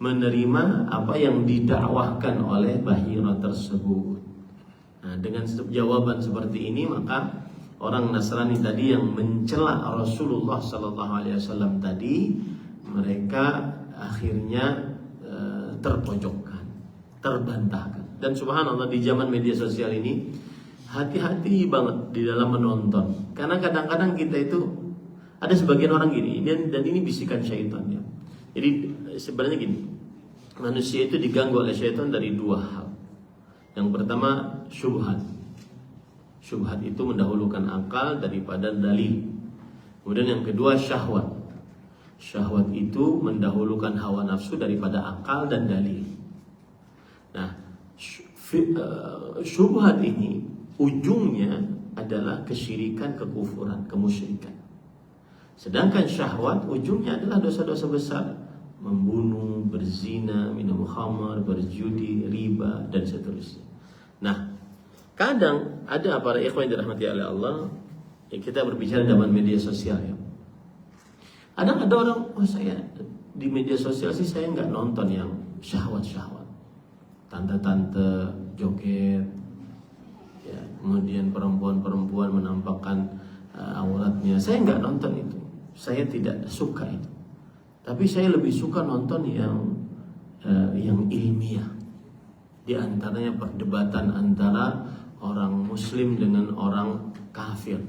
menerima apa yang didakwahkan oleh Bahira tersebut. Nah, dengan jawaban seperti ini, maka orang Nasrani tadi yang mencela Rasulullah SAW tadi, mereka akhirnya terpojokkan, terbantahkan. Dan subhanallah, di zaman media sosial ini hati-hati banget di dalam menonton, karena kadang-kadang kita itu ada sebagian orang gini, dan ini bisikan syaitan ya. Jadi sebenarnya gini, manusia itu diganggu oleh syaitan dari dua hal. Yang pertama, syubhat. Syubhat itu mendahulukan akal daripada dalil. Kemudian yang kedua, syahwat. Syahwat itu mendahulukan hawa nafsu daripada akal dan dalil. Nah, syubhat ini ujungnya adalah kesyirikan, kekufuran, kemusyrikan. Sedangkan syahwat ujungnya adalah dosa-dosa besar, membunuh, berzina, minum khamar, berjudi, riba, dan seterusnya. Nah, kadang ada para ikhwan yang dirahmati oleh Allah, ya kita berbicara zaman media sosial ya. Ada orang, saya di media sosial sih saya nggak nonton yang syahwat-syahwat, tante-tante joget, ya, kemudian perempuan-perempuan menampakkan auratnya. Saya nggak nonton itu, saya tidak suka itu. Tapi saya lebih suka nonton yang ilmiah. Di antaranya perdebatan antara orang Muslim dengan orang kafir.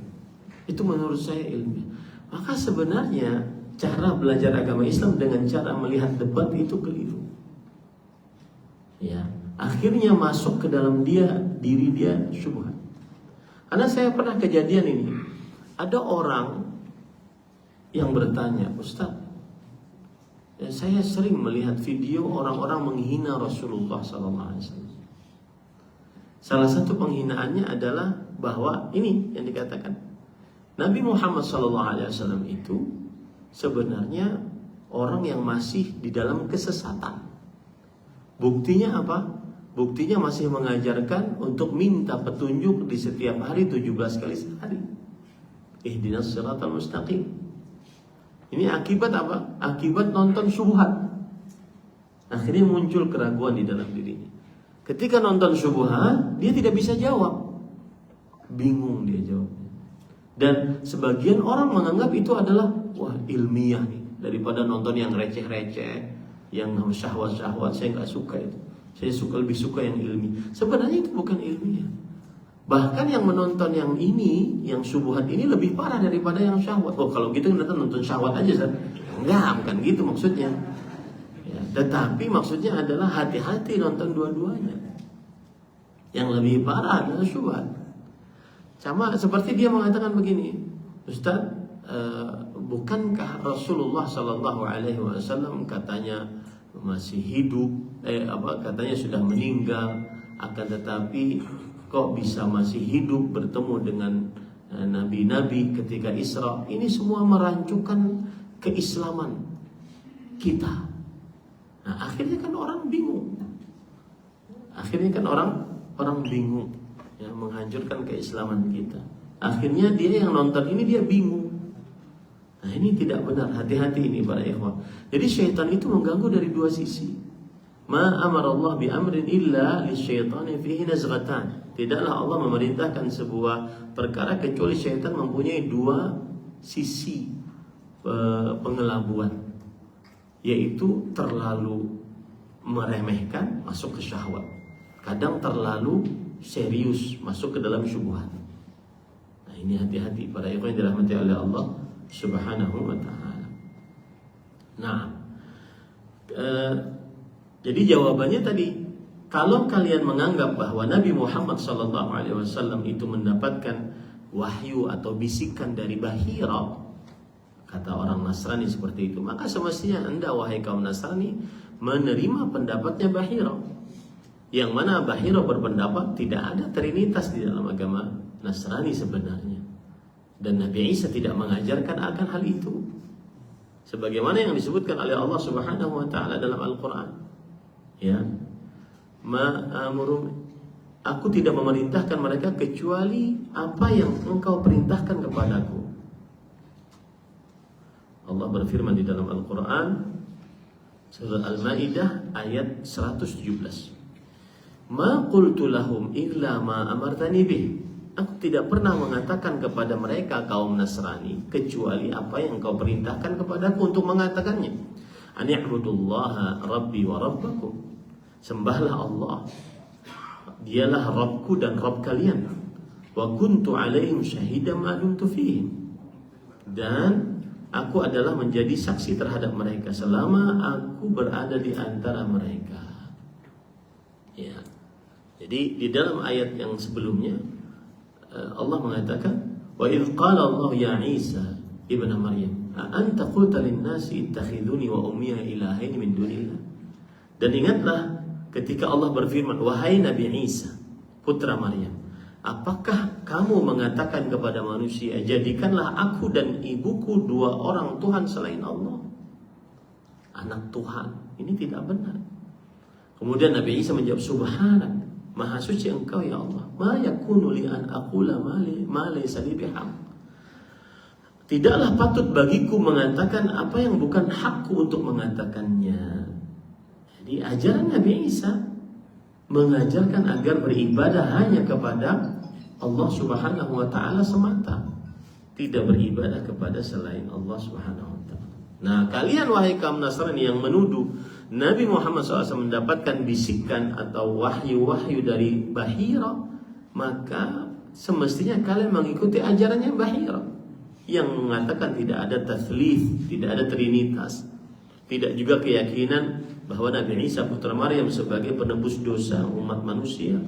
Itu menurut saya ilmiah. Maka sebenarnya cara belajar agama Islam dengan cara melihat debat itu keliru. Ya, akhirnya masuk ke dalam diri dia syubhat. Karena saya pernah kejadian ini. Ada orang yang bertanya, Ustaz, saya sering melihat video orang-orang menghina Rasulullah SAW. Salah satu penghinaannya adalah bahwa ini yang dikatakan Nabi Muhammad SAW itu sebenarnya orang yang masih di dalam kesesatan. Buktinya apa? Buktinya masih mengajarkan untuk minta petunjuk di setiap hari 17 kali sehari. Ihdinas siratal mustaqim. Ini akibat apa? Akibat nonton syubhat. Akhirnya muncul keraguan di dalam dirinya. Ketika nonton syubhat, dia tidak bisa jawab. Bingung dia jawabnya. Dan sebagian orang menganggap itu adalah wah ilmiah nih. Daripada nonton yang receh-receh, yang syahwat-syahwat, saya nggak suka itu. Saya lebih suka yang ilmiah. Sebenarnya itu bukan ilmiah. Bahkan yang menonton yang ini, yang syubhat ini lebih parah daripada yang syahwat. Oh kalau gitu kita nonton syahwat aja, Ustaz. Enggak, bukan gitu maksudnya. Ya, tetapi maksudnya adalah hati-hati nonton dua-duanya. Yang lebih parah adalah syubhat. Sama seperti dia mengatakan begini, Ustaz, bukankah Rasulullah SAW katanya masih hidup, katanya sudah meninggal, akan tetapi kok bisa masih hidup bertemu dengan nabi-nabi ketika Isra? Ini semua merancukan keislaman kita. Nah, akhirnya kan orang bingung. Orang bingung, ya, menghancurkan keislaman kita. Akhirnya dia yang nonton ini dia bingung. Nah, ini tidak benar. Hati-hati ini para ikhwah. Jadi syaitan itu mengganggu dari dua sisi. Ma amarallah bi amrin illa lisyaitani fihi nazghatan. Tidaklah Allah memerintahkan sebuah perkara kecuali syaitan mempunyai dua sisi pengelabuan, yaitu terlalu meremehkan masuk ke syahwat, kadang terlalu serius masuk ke dalam syubhat. Nah, ini hati-hati para ikhwan yang dirahmati oleh Allah Subhanahu wa taala. Nah, jadi jawabannya tadi, kalau kalian menganggap bahwa Nabi Muhammad SAW itu mendapatkan wahyu atau bisikan dari Bahira, kata orang Nasrani seperti itu, maka semestinya Anda wahai kaum Nasrani menerima pendapatnya Bahira, yang mana Bahira berpendapat tidak ada trinitas di dalam agama Nasrani sebenarnya, dan Nabi Isa tidak mengajarkan akan hal itu, sebagaimana yang disebutkan oleh Allah Subhanahu wa taala dalam Al-Qur'an. Ya, aku tidak memerintahkan mereka kecuali apa yang engkau perintahkan kepadaku. Allah berfirman di dalam Al-Quran surat Al-Maidah ayat 117. Ma qultu lahum illa ma amartani bih. Aku tidak pernah mengatakan kepada mereka kaum Nasrani kecuali apa yang engkau perintahkan kepadaku untuk mengatakannya. Ani'budullaha rabbi wa rabbakum. Sembahlah Allah, dialah Rabbku dan Rabb kalian. Wa kuntu alaihim syahidan ma dumtu fihim. Dan aku adalah menjadi saksi terhadap mereka selama aku berada di antara mereka. Ya. Jadi di dalam ayat yang sebelumnya Allah mengatakan, wa idh qala Allah ya Isa ibn Maryam, a anta qulta lin-nasi ittakhiduni wa ummiya ilahaini min dunillah. Dan ingatlah ketika Allah berfirman, wahai Nabi Isa putra Maryam, apakah kamu mengatakan kepada manusia, jadikanlah aku dan ibuku dua orang Tuhan selain Allah? Anak Tuhan, ini tidak benar. Kemudian Nabi Isa menjawab, subhanak, Maha suci Engkau ya Allah. Ma yakunu li an aqula ma laysa li bihaq. Tidaklah patut bagiku mengatakan apa yang bukan hakku untuk mengatakannya. Jadi ajaran Nabi Isa mengajarkan agar beribadah hanya kepada Allah Subhanahu wa taala semata. Tidak beribadah kepada selain Allah Subhanahu wa taala. Nah, kalian wahai kaum Nasrani yang menuduh Nabi Muhammad SAW mendapatkan bisikan atau wahyu-wahyu dari Bahira, maka semestinya kalian mengikuti ajarannya Bahira yang mengatakan tidak ada tatslits, tidak ada trinitas, tidak juga keyakinan bahwa Nabi Isa putra Maryam sebagai penebus dosa umat manusia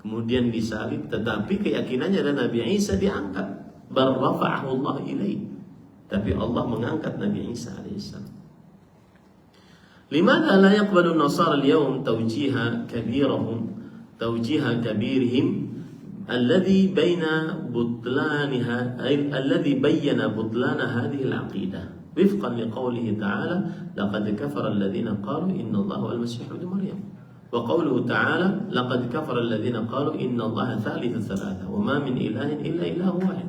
kemudian disalib, tetapi keyakinannya adalah Nabi Isa diangkat, bal rafa'ahu Allah ilaih, tapi Allah mengangkat Nabi Isa alaihissalam. Limadha la yaqbalu an-nasara al-yawm tawjiha kabirihim alladhi bayyana butlana hadhihi al-aqidah wifqan liqawlihi ta'ala laqad kafara alladhina qalu inna Allaha huwal masih ibn Maryam wa qawluhu ta'ala laqad kafara alladhina qalu inna Allaha thalithu thalatha wa ma min ilahin illa ilahun wahid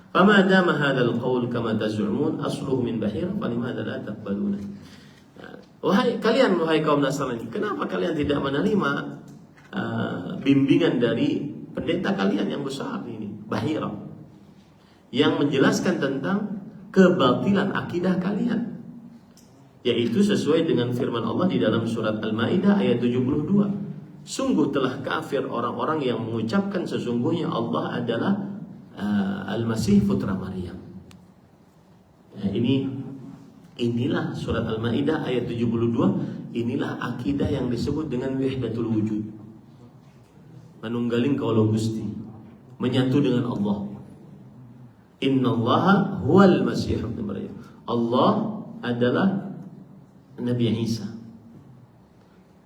fama dama hadha al-qawl kama taz'umun asluhu min Bahira falimada la taqbaluna. Wahai kaum Nasrani, kenapa kalian tidak menerima bimbingan dari pendeta kalian yang besar ini, Bahira, yang menjelaskan tentang kebatilan akidah kalian, yaitu sesuai dengan firman Allah di dalam surat Al-Maidah ayat 72. Sungguh telah kafir orang-orang yang mengucapkan sesungguhnya Allah adalah Al-Masih putra Maryam. Inilah surat Al-Maidah ayat 72. Inilah akidah yang disebut dengan wahdatul wujud, manunggaling kaula Gusti, menyatu dengan Allah. Innallaha huwal masih ibn Maryam. Allah adalah Nabi Isa.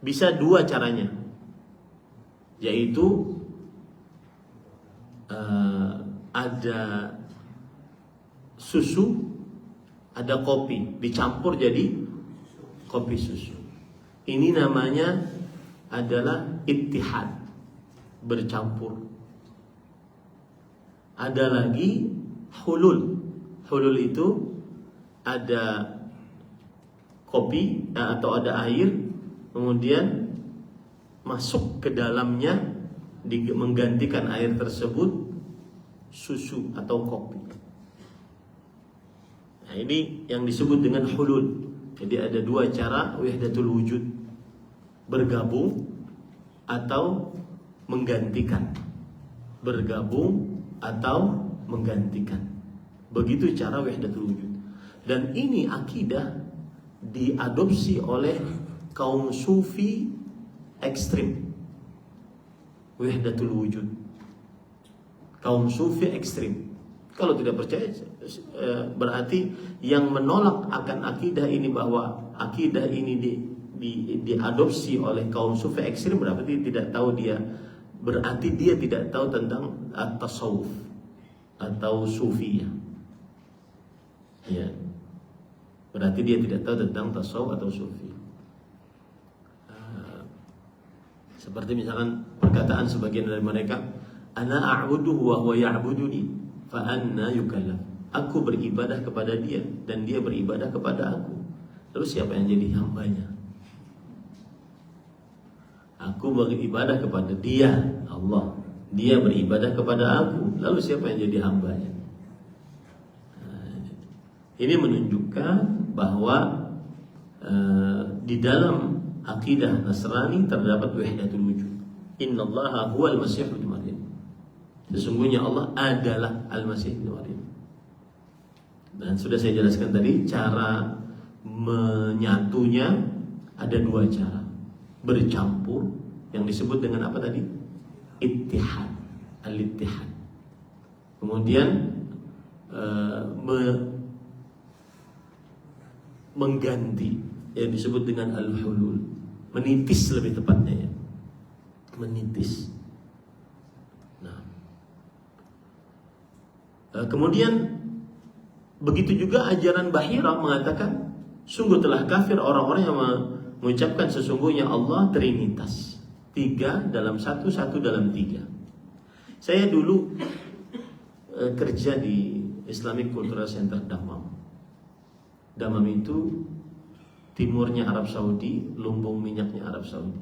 Bisa dua caranya, yaitu ada susu, ada kopi, dicampur jadi kopi susu. Ini namanya adalah ittihad, bercampur. Ada lagi hulul. Hulul itu ada kopi atau ada air, kemudian masuk ke dalamnya, menggantikan air tersebut susu atau kopi. Nah, ini yang disebut dengan hulul. Jadi ada dua cara wahdatul wujud, bergabung atau menggantikan. Bergabung atau menggantikan. Begitu cara wahdatul wujud. Dan ini akidah diadopsi oleh kaum sufi ekstrim. Wahdatul wujud. Kaum sufi ekstrim. Kalau tidak percaya, berarti yang menolak akan akidah ini, bahwa akidah ini diadopsi oleh kaum sufi ekstrim, berarti tidak tahu dia, berarti dia tidak tahu tentang at-tasawuf atau sufiyah. Ya. Berarti dia tidak tahu tentang tasawuf atau sufi. Seperti misalkan perkataan sebagian dari mereka, ana a'buduhu wa huwa ya'buduni fa anna yukallam. Aku beribadah kepada dia dan dia beribadah kepada aku. Terus siapa yang jadi hambanya? Aku beribadah kepada dia, Allah. Dia beribadah kepada aku. Lalu siapa yang jadi hambanya? Ini menunjukkan bahwa di dalam akidah Nasrani terdapat wahdatul wujud. Innallaha huwal masih ibn Maryam. Sesungguhnya Allah adalah Al-Masih ibn Maryam. Dan sudah saya jelaskan tadi, cara menyatunya ada dua cara. Bercampur, yang disebut dengan apa tadi? Ittihad, al-ittihad. Kemudian mengganti, yang disebut dengan al-hulul. Menitis lebih tepatnya ya. Menitis. Kemudian begitu juga ajaran Bahira mengatakan, sungguh telah kafir orang-orang yang mengucapkan sesungguhnya Allah trinitas, 3 dalam 1, 1 dalam 3. Saya dulu kerja di Islamic Cultural Center Dammam. Dammam itu timurnya Arab Saudi, lumbung minyaknya Arab Saudi.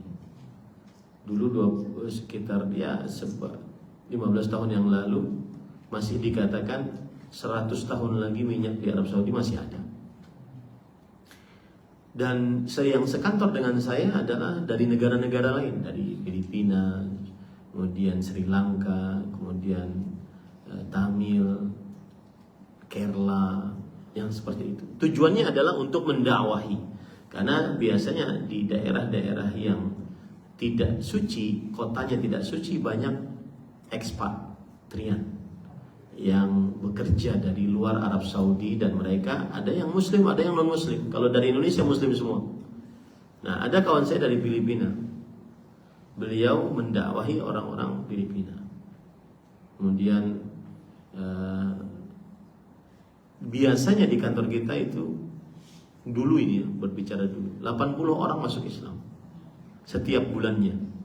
Dulu sekitar 15 tahun yang lalu masih dikatakan 100 tahun lagi minyak di Arab Saudi masih ada. Dan yang sekantor dengan saya adalah dari negara-negara lain, dari Filipina, kemudian Sri Lanka, kemudian Tamil, Kerala, yang seperti itu. Tujuannya adalah untuk mendakwahi, karena biasanya di daerah-daerah yang tidak suci, kotanya tidak suci, banyak ekspatrian yang bekerja dari luar Arab Saudi, dan mereka ada yang muslim, ada yang non muslim. Kalau dari Indonesia muslim semua. Nah, ada kawan saya dari Filipina. Beliau mendakwahi orang-orang Filipina. Kemudian biasanya di kantor kita itu dulu ini berbicara dulu 80 orang masuk Islam setiap bulannya.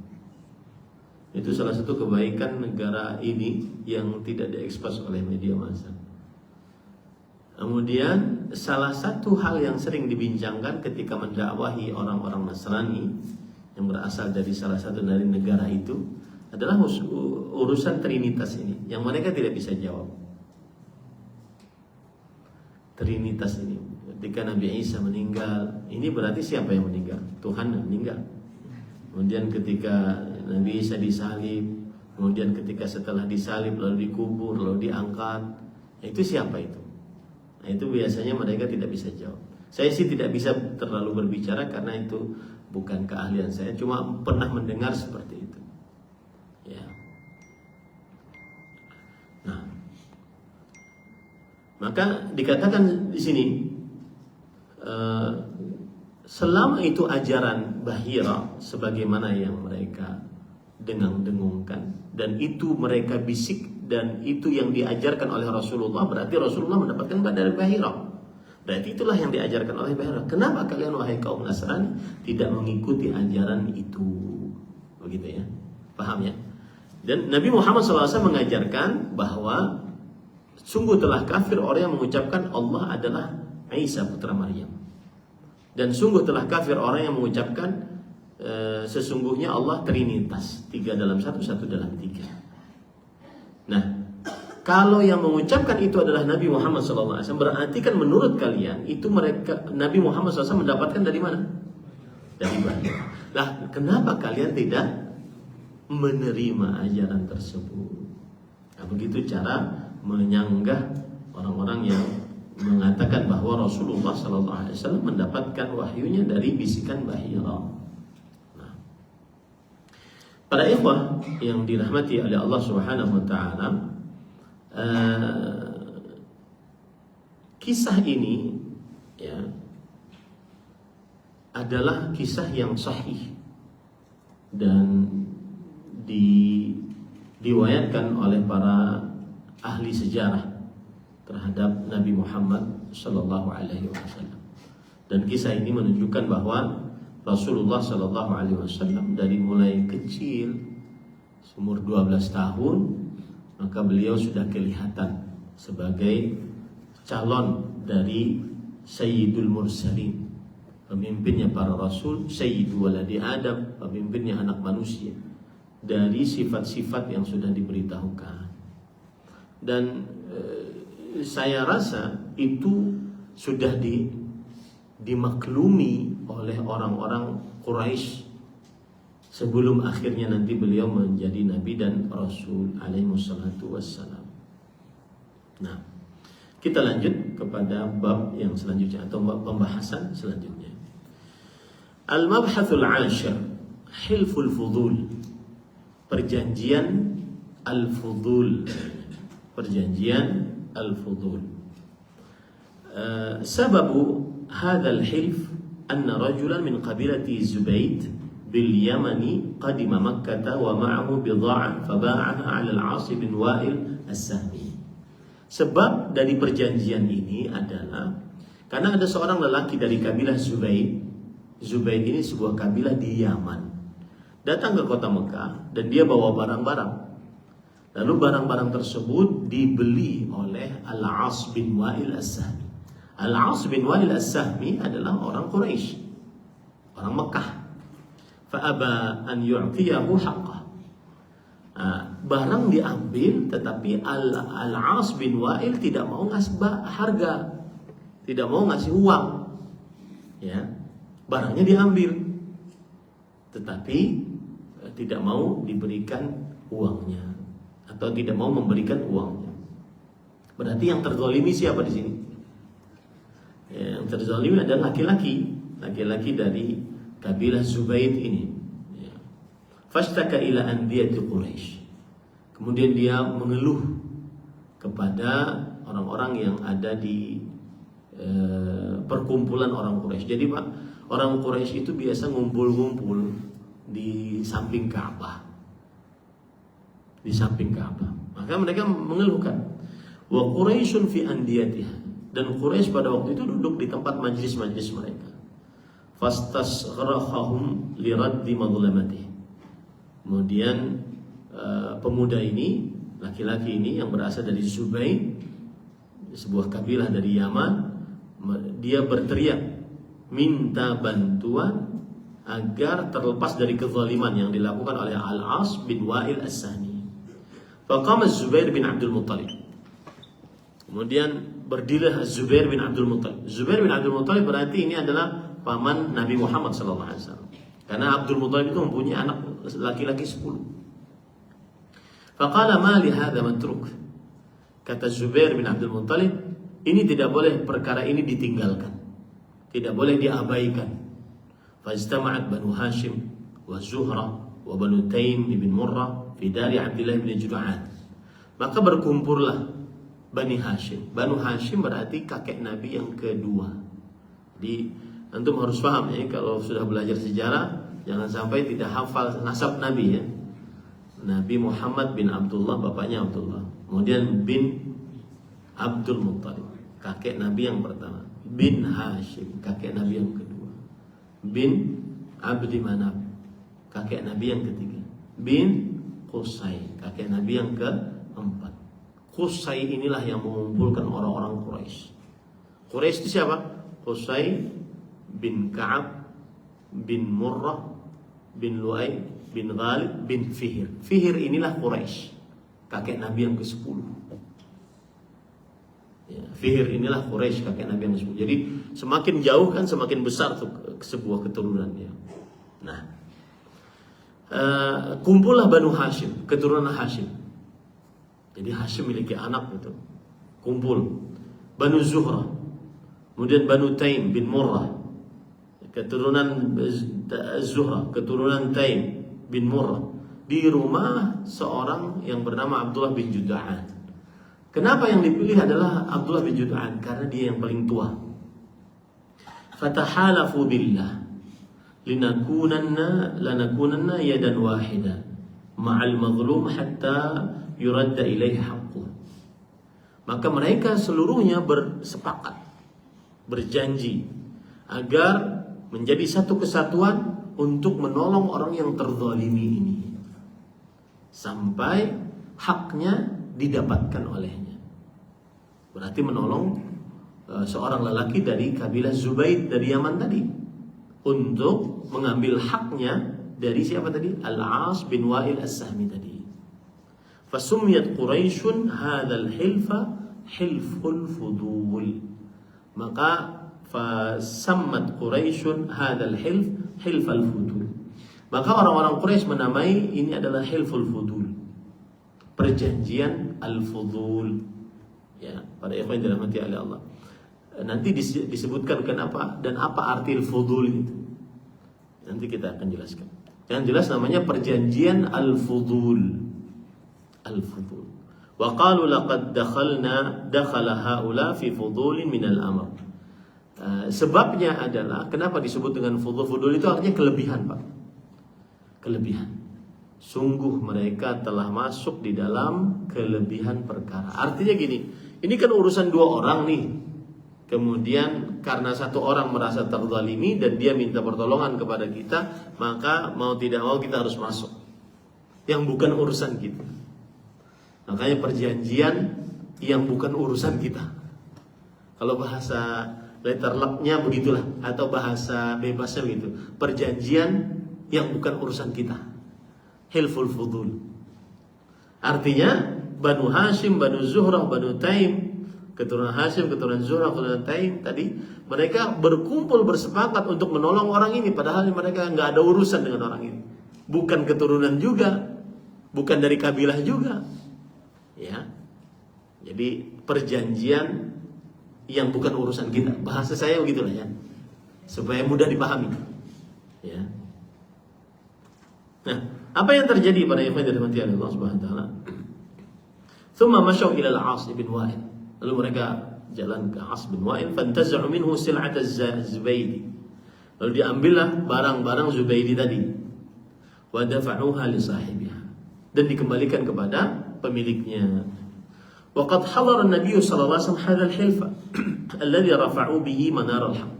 Itu salah satu kebaikan negara ini yang tidak diekspos oleh media massa. Kemudian salah satu hal yang sering dibincangkan ketika mendakwahi orang-orang Nasrani yang berasal dari salah satu dari negara itu adalah urusan Trinitas ini, yang mereka tidak bisa jawab. Trinitas ini, ketika Nabi Isa meninggal, ini berarti siapa yang meninggal? Tuhan yang meninggal. Kemudian ketika Nabi Isa disalib, kemudian ketika setelah disalib lalu dikubur, lalu diangkat, itu siapa itu? Nah, itu biasanya mereka tidak bisa jawab. Saya sih tidak bisa terlalu berbicara karena itu bukan keahlian saya, cuma pernah mendengar seperti itu. Ya. Nah, maka dikatakan di sini selama itu ajaran Bahira sebagaimana yang mereka dengung-dengungkan, dan itu mereka bisik, dan itu yang diajarkan oleh Rasulullah, berarti Rasulullah mendapatkan dari Bahira. Berarti itulah yang diajarkan oleh Bahira. Kenapa kalian wahai kaum Nasrani tidak mengikuti ajaran itu? Begitu ya, paham ya? Dan Nabi Muhammad SAW mengajarkan bahwa sungguh telah kafir orang yang mengucapkan Allah adalah Isa putra Maryam. Dan sungguh telah kafir orang yang mengucapkan sesungguhnya Allah Trinitas, 3 dalam 1, 1 dalam 3. Nah, kalau yang mengucapkan itu adalah Nabi Muhammad SAW, berarti kan menurut kalian itu mereka Nabi Muhammad SAW mendapatkan dari mana? Dari Bahira. Lah, kenapa kalian tidak menerima ajaran tersebut? Nah, begitu cara menyanggah orang-orang yang mengatakan bahwa Rasulullah SAW mendapatkan wahyunya dari bisikan Bahira. Nah, para ikhwah yang dirahmati oleh Allah Subhanahu wa taala, kisah ini ya adalah kisah yang sahih dan diriwayatkan oleh para ahli sejarah terhadap Nabi Muhammad Sallallahu Alaihi Wasallam. Dan kisah ini menunjukkan bahwa Rasulullah Sallallahu Alaihi Wasallam dari mulai kecil, umur 12 tahun, maka beliau sudah kelihatan sebagai calon dari Sayyidul Mursalin, pemimpinnya para Rasul, Sayyidu Waladi Adam, pemimpinnya anak manusia, dari sifat-sifat yang sudah diberitahukan. Dan saya rasa itu sudah dimaklumi oleh orang-orang Quraisy sebelum akhirnya nanti beliau menjadi Nabi dan Rasul alaihi wassalatu wassalam. Nah, kita lanjut kepada bab yang selanjutnya atau bab pembahasan selanjutnya. Al-mabhathul 'ashir, hilful fudul. Perjanjian al-fudul. Perjanjian al-fudul. Sababu hadzal hilf anna rajulan min qabilati Zubayd bil Yamani qadima Makkah wa ma'ahu bidha'ah faba'aha 'ala al-'As bin Wa'il as-Sahmi. Sebab dari perjanjian ini adalah karena ada seorang lelaki dari kabilah Zubayd. Zubayd ini sebuah kabilah di Yaman. datang ke kota Mekah dan dia bawa barang-barang. Lalu barang-barang tersebut dibeli oleh Al-As bin Wa'il As-Sahmi. Al-As bin Wa'il As-Sahmi adalah orang Quraisy, orang Mekah. Fa'aba an yu'tiyahu haqqah. Barang diambil, tetapi Al-As bin Wa'il tidak mau ngasih harga, tidak mau ngasih uang. Ya, barangnya diambil, tetapi tidak mau diberikan uangnya atau tidak mau memberikan uangnya. Berarti yang terzalimi siapa di sini? Yang terzalimi adalah laki-laki dari kabilah Zubayd ini. Fashtaka ila andiyati Quraisy. Kemudian dia mengeluh kepada orang-orang yang ada di perkumpulan orang Quraisy. Jadi Pak, orang Quraisy itu biasa ngumpul-ngumpul di samping Ka'bah. Di samping Ka'bah. Maka mereka mengeluhkan, wa Quraisyun fi andiyatiha. Dan Quraisy pada waktu itu duduk di tempat majlis-majlis mereka. Fastasghrahum li raddi madlamatihi. Kemudian pemuda ini, laki-laki ini yang berasal dari Zubayd, sebuah kabilah dari Yaman, dia berteriak minta bantuan agar terlepas dari kezaliman yang dilakukan oleh Al-As bin Wa'il As-Sahmi. Faqama Zubair bin Abdul Muttalib. Kemudian berdirilah Zubair bin Abdul Muttalib. Zubair bin Abdul Muttalib berarti ini adalah paman Nabi Muhammad SAW. Karena Abdul Muttalib itu mempunyai anak laki-laki 10. Faqala ma li hadha matruk. Kata Zubair bin Abdul Muttalib, ini tidak boleh, perkara ini ditinggalkan, tidak boleh diabaikan. Fajtama'at Banu Hashim wa Zuhra wa Banu Taim bin Murrah fi dari Abdullah bin Jud'an. Maka berkumpullah Bani Hashim. Banu Hashim berarti kakek Nabi yang kedua. Jadi antum harus paham ya, kalau sudah belajar sejarah jangan sampai tidak hafal nasab Nabi ya. Nabi Muhammad bin Abdullah, bapaknya Abdullah. Kemudian bin Abdul Muttalib, kakek Nabi yang pertama. Bin Hashim, kakek Nabi yang kedua. Bin Abdi Manaf, kakek Nabi yang ketiga. Bin Qusay, kakek Nabi yang keempat. Qusay inilah yang mengumpulkan orang-orang Quraisy. Quraisy itu siapa? Qusay bin Ka'ab bin Murrah bin Lu'ay bin Ghalib bin Fihr. Fihr inilah Quraisy, kakek Nabi yang ke-10. Ya, Fihr inilah Quraisy, kakek Nabi yang ke-10. Jadi semakin jauh kan semakin besar tuh sebuah keturunan dia. Nah, kumpullah Banu Hashim, keturunan Hashim. Jadi Hashim memiliki anak itu. Kumpul Banu Zuhra, kemudian Banu Taim bin Murrah, keturunan Zuhra, keturunan Taim bin Murrah, di rumah seorang yang bernama Abdullah bin Jud'an. Kenapa yang dipilih adalah Abdullah bin Jud'an? Karena dia yang paling tua. Fatahalafu billah lanakunanna yadan wahida ma'al mazlum hatta yuradda ilaihi haqquh. Maka mereka seluruhnya bersepakat, berjanji agar menjadi satu kesatuan untuk menolong orang yang terzalimi ini sampai haknya didapatkan olehnya. Berarti menolong seorang lelaki dari kabilah Zubayd dari Yaman tadi untuk mengambil haknya dari siapa tadi? Al-As bin Wa'il As-Sahmi tadi. Fasumiyat Quraisyun hadzal hilfa hilful fudul. Maka fasammat Quraisyun hadzal hilf hilfal fudul. Maka orang-orang Quraisy menamai ini adalah hilful fudul, perjanjian al-fudul. Ya, para ikhwan yang dirahmati oleh Allah. Nanti disebutkan kenapa dan apa arti al-fudul itu. Nanti kita akan jelaskan. Yang jelas namanya perjanjian al-fudul. Al-fudul. Wa qalu laqad dakhala haula fi fudulin min al-amr. Sebabnya adalah kenapa disebut dengan fudul. Fudul itu artinya kelebihan, Pak. Kelebihan. Sungguh mereka telah masuk di dalam kelebihan perkara. Artinya gini, ini kan urusan dua orang nih. kemudian karena satu orang merasa terzalimi dan dia minta pertolongan kepada kita, maka mau tidak mau kita harus masuk, yang bukan urusan kita. Makanya perjanjian yang bukan urusan kita. Kalau bahasa letter luck-nya begitulah, atau bahasa bebasnya begitu, perjanjian yang bukan urusan kita. Hilful fudul. Artinya Banu Hashim, Banu Zuhrah, Banu Taim, keturunan Hashim, keturunan Zuhrah, keturunan Taim tadi, mereka berkumpul bersepakat untuk menolong orang ini, padahal mereka nggak ada urusan dengan orang ini. Bukan keturunan juga, bukan dari kabilah juga. Ya. Jadi perjanjian yang bukan urusan kita. Bahasa saya begitulah ya, supaya mudah dipahami. Ya. Nah, apa yang terjadi pada ikhwan dan hadirin Allah Subhanahu wa taala? Thumma masyaw ila al-As bin Wa'il. Lalu mereka jalan ke As bin Wa'il, fantaza'u minhu sil'at az-Zubaydi. Lalu diambillah barang-barang Zubaydi tadi. Wa dafa'uha li sahibiha. Dan dikembalikan kepada pemiliknya. Wa qad hadara an-nabiy sallallahu alaihi wasallam hadha al-hilfa alladhi rafa'u bihi manar al-haq.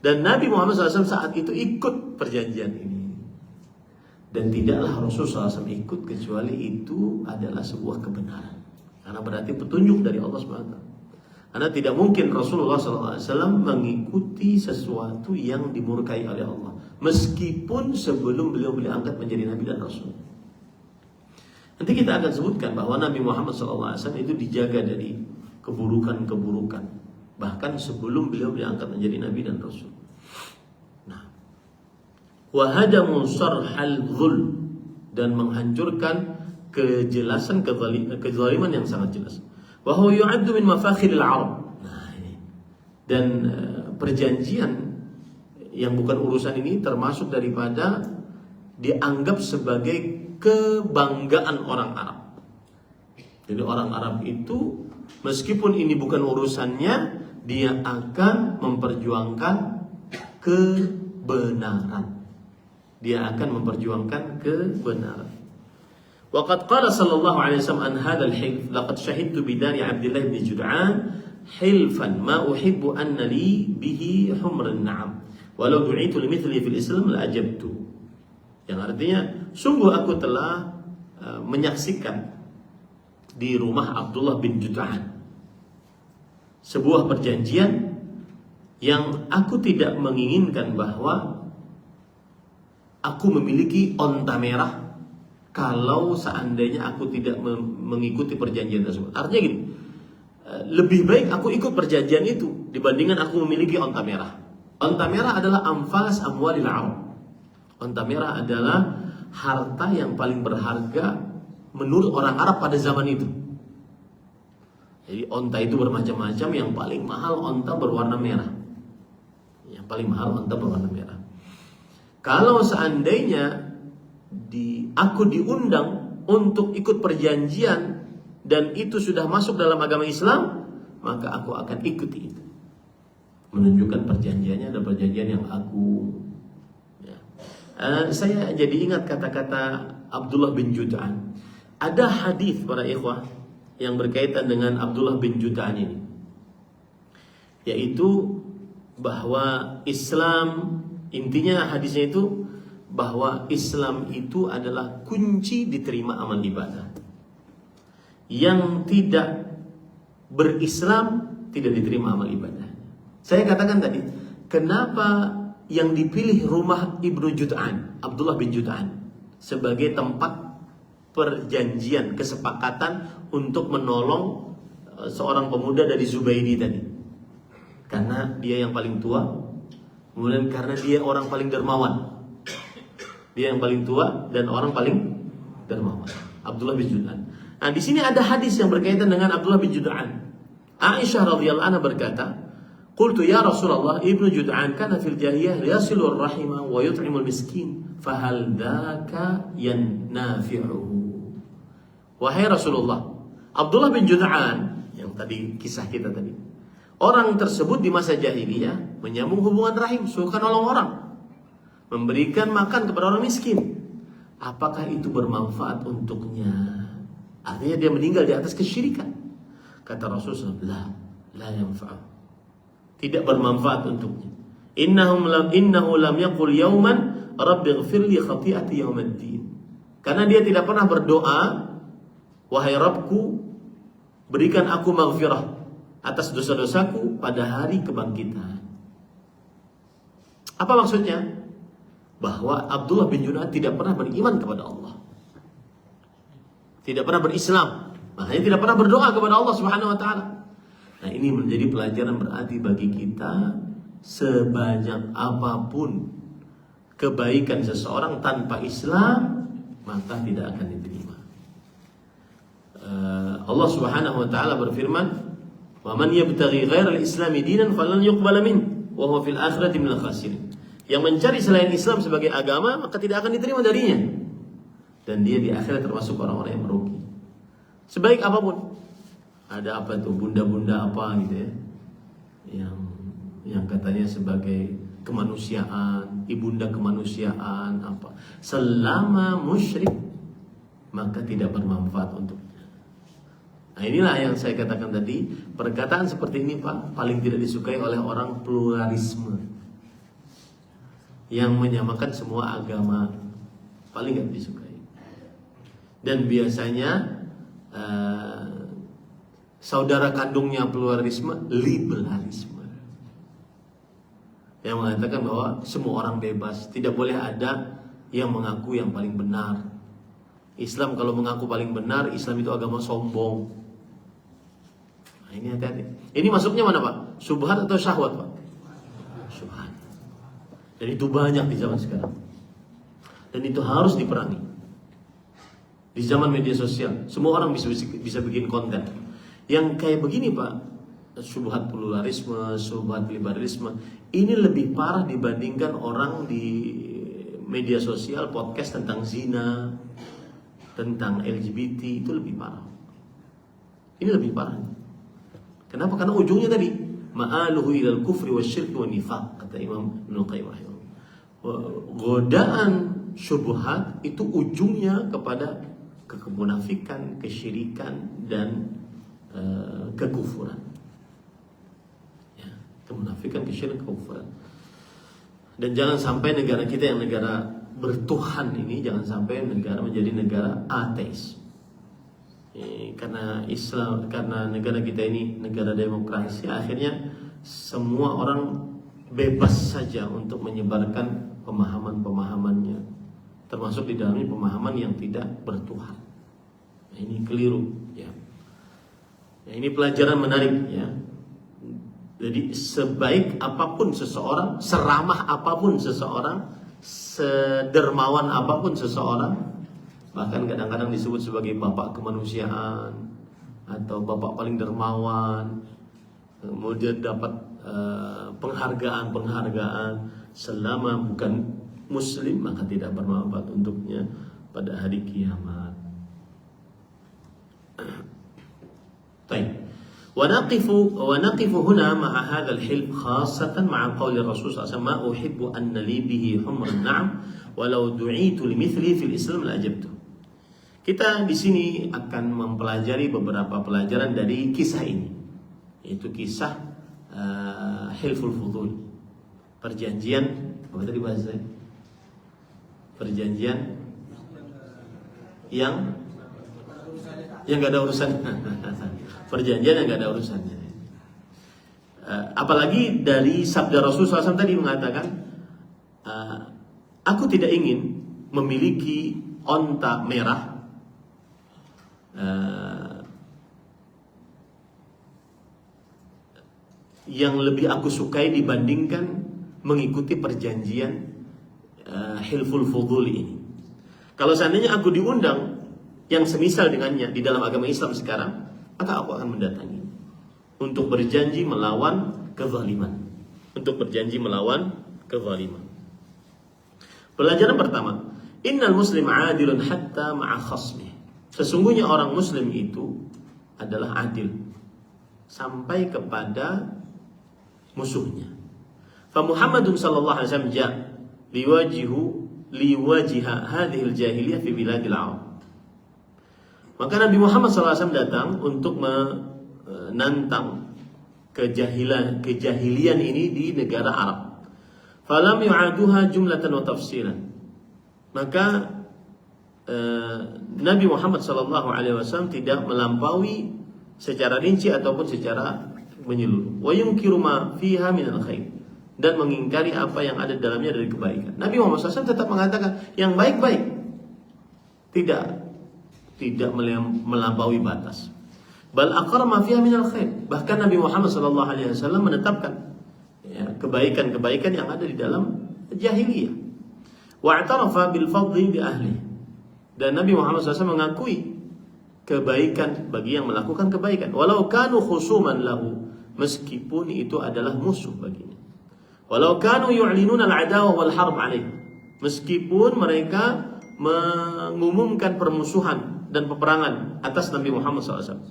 Dan Nabi Muhammad SAW saat itu ikut perjanjian ini. Dan tidaklah Rasulullah SAW ikut kecuali itu adalah sebuah kebenaran. Karena berarti petunjuk dari Allah SWT. Karena tidak mungkin Rasulullah SAW mengikuti sesuatu yang dimurkai oleh Allah, meskipun sebelum beliau diangkat menjadi Nabi dan Rasul. Nanti kita akan sebutkan bahwa Nabi Muhammad SAW itu dijaga dari keburukan-keburukan, bahkan sebelum beliau diangkat menjadi Nabi dan Rasul. Wahadamu sarhal dhul, dan menghancurkan kejelasan kezaliman yang sangat jelas. Wa huwa yu'addu min mafakhiril Arab. Nah ini. Dan perjanjian yang bukan urusan ini termasuk daripada dianggap sebagai kebanggaan orang Arab. Jadi orang Arab itu meskipun ini bukan urusannya, dia akan memperjuangkan kebenaran. Dia akan memperjuangkan kebenaran. Waqad qala sallallahu alaihi wasallam an hadzal hilf, laqad shahidtu bidari Abdullah bin Jud'an hilfan ma uhibbu anna li bihi humrun na'am walau du'itu limithli fil Islam la ajabtu. Yang artinya sungguh aku telah menyaksikan di rumah Abdullah bin Jud'an sebuah perjanjian yang aku tidak menginginkan bahwa aku memiliki onta merah kalau seandainya aku tidak mengikuti perjanjian tersebut. Artinya gini, lebih baik aku ikut perjanjian itu dibandingkan aku memiliki onta merah. Onta merah adalah amfas amwalil Arab. Onta merah adalah harta yang paling berharga menurut orang Arab pada zaman itu. Jadi onta itu bermacam-macam, yang paling mahal onta berwarna merah. Yang paling mahal onta berwarna merah. Kalau seandainya aku diundang untuk ikut perjanjian dan itu sudah masuk dalam agama Islam, maka aku akan ikuti itu. Menunjukkan perjanjiannya adalah perjanjian yang agung. Ya. Saya jadi ingat kata-kata Abdullah bin Jud'an. Ada hadis para ikhwah yang berkaitan dengan Abdullah bin Jud'an ini, yaitu bahwa Islam, intinya hadisnya itu bahwa Islam itu adalah kunci diterima amal ibadah. Yang tidak berislam tidak diterima amal ibadah. Saya katakan tadi, kenapa yang dipilih rumah Ibnu Jud'an, Abdullah bin Jud'an, sebagai tempat perjanjian, kesepakatan untuk menolong seorang pemuda dari Zubaydi tadi. Karena dia yang paling tua, kemudian karena dia orang paling dermawan. Dia yang paling tua dan orang paling dermawan, Abdullah bin Jud'an. Nah, di sini ada hadis yang berkaitan dengan Abdullah bin Jud'an. Aisyah radhiyallahu anha berkata, "Qultu ya Rasulullah, Ibnu Jud'an kana fil jahiliyah yasilur rahima wa yut'imul miskin, fahal dzaka yannafi'uhu?" Wahai Rasulullah, Abdullah bin Jud'an yang tadi kisah kita tadi, orang tersebut di masa jahiliyah menyambung hubungan rahim, suka nolong orang, memberikan makan kepada orang miskin. Apakah itu bermanfaat untuknya? Artinya dia meninggal di atas kesyirikan. Kata Rasulullah, la yanfa'u. tidak bermanfaat untuknya. Innahu lam yaqul yauman rabbighfirli khati'ati yaumiddin. Karena dia tidak pernah berdoa, wahai Rabbku, berikan aku maghfirah atas dosa-dosaku pada hari kebangkitan. Apa maksudnya? Bahwa Abdullah bin Junaad tidak pernah beriman kepada Allah, tidak pernah berislam, makanya tidak pernah berdoa kepada Allah Subhanahu wa taala. Nah, ini menjadi pelajaran berarti bagi kita, sebanyak apapun kebaikan seseorang tanpa Islam, maka tidak akan diterima. Allah Subhanahu wa taala berfirman, "Wa man yabtaghi ghairal islami dinan falan yuqbala min wa huwa fil akhirati minal khasirin." Yang mencari selain Islam sebagai agama, maka tidak akan diterima darinya, dan dia di akhirat termasuk orang-orang yang merugi. Sebaik apapun, ada apa tuh bunda-bunda apa gitu ya, yang katanya sebagai kemanusiaan, ibunda kemanusiaan apa, selama musyrik maka tidak bermanfaat untuknya. Nah, inilah yang saya katakan tadi, perkataan seperti ini Pak paling tidak disukai oleh orang pluralisme yang menyamakan semua agama, paling gak disukai. Dan biasanya saudara kandungnya pluralisme, liberalisme, yang mengatakan bahwa semua orang bebas, tidak boleh ada yang mengaku yang paling benar. Islam kalau mengaku paling benar, Islam itu agama sombong. Nah, ini hati-hati. Ini masuknya mana Pak? Syubhat atau syahwat Pak? Syubhat. Dan itu banyak di zaman sekarang. Dan itu harus diperangi. Di zaman media sosial, semua orang bisa bikin konten. Yang kayak begini Pak, syubhat pluralisme, syubhat liberalisme, ini lebih parah dibandingkan orang di media sosial podcast tentang zina, tentang LGBT, itu lebih parah. Ini lebih parah. Kenapa? Karena ujungnya tadi ma'aluhu ilal kufri wasyirki wa nifaq, kata Imam Ibnu Qayyim rahimahullah. Godaan syubhat itu ujungnya kepada kemunafikan, kesyirikan, dan kekufuran. Ya, kemunafikan, kesyirikan, kekufuran. Dan jangan sampai negara kita yang negara bertuhan ini, jangan sampai negara menjadi negara ateis. Karena Islam, karena negara kita ini negara demokrasi, akhirnya semua orang bebas saja untuk menyebarkan pemahaman-pemahamannya, termasuk di dalamnya pemahaman yang tidak bertuhan. Nah, ini keliru ya. Nah, ini pelajaran menarik ya. Jadi sebaik apapun seseorang, seramah apapun seseorang, sedermawan apapun seseorang, bahkan kadang-kadang disebut sebagai bapak kemanusiaan atau bapak paling dermawan, kemudian dapat penghargaan, selama bukan muslim maka tidak bermanfaat untuknya pada hari kiamat. Baik. ونقف هنا مع هذا الحلف خاصة مع قول الرسول صلى الله عليه وسلم ما أحب أن لي به حمر النعم ولو دعيت لمثله في الإسلام لأجبته. Kita di sini akan mempelajari beberapa pelajaran dari kisah ini, yaitu kisah Hilful Fudul, perjanjian apa tadi bahasanya? Perjanjian yang nggak ada urusan. Perjanjian yang nggak ada urusannya. Apalagi dari sabda Rasulullah SAW tadi mengatakan, aku tidak ingin memiliki onta merah yang lebih aku sukai dibandingkan mengikuti perjanjian Hilful Fudul ini. Kalau seandainya aku diundang yang semisal dengannya di dalam agama Islam sekarang, maka aku akan mendatangi untuk berjanji melawan kezaliman. Pelajaran pertama, innal muslim adilun hatta ma'a khasmih. Sesungguhnya orang muslim itu adalah adil sampai kepada musuhnya. Fa Muhammadun sallallahu alaihi wasallam ja liwajiha hadhil jahiliyah fi biladil Arab. Maka Nabi Muhammad SAW datang untuk menantang kejahilian ini di negara Arab. Falam yu'aduha jumlatan wa tafsilan. Maka Nabi Muhammad SAW tidak melampaui secara rinci ataupun secara menyeluruh. Wa yunkiru ma fiha minal khair, dan mengingkari apa yang ada dalamnya dari kebaikan. Nabi Muhammad SAW tetap mengatakan yang baik-baik, tidak melampaui batas. Bal aqar ma fiha minal khair. Bahkan Nabi Muhammad SAW menetapkan kebaikan-kebaikan yang ada di dalam jahiliyah. Wa'tarafa bil fadli bi ahli. Dan Nabi Muhammad SAW mengakui kebaikan bagi yang melakukan kebaikan, walau kanu khusuman lahu, meskipun itu adalah musuh baginya. Walau kanu yu'linuna al-'adawah wal harb alaih, meskipun mereka mengumumkan permusuhan dan peperangan atas Nabi Muhammad SAW.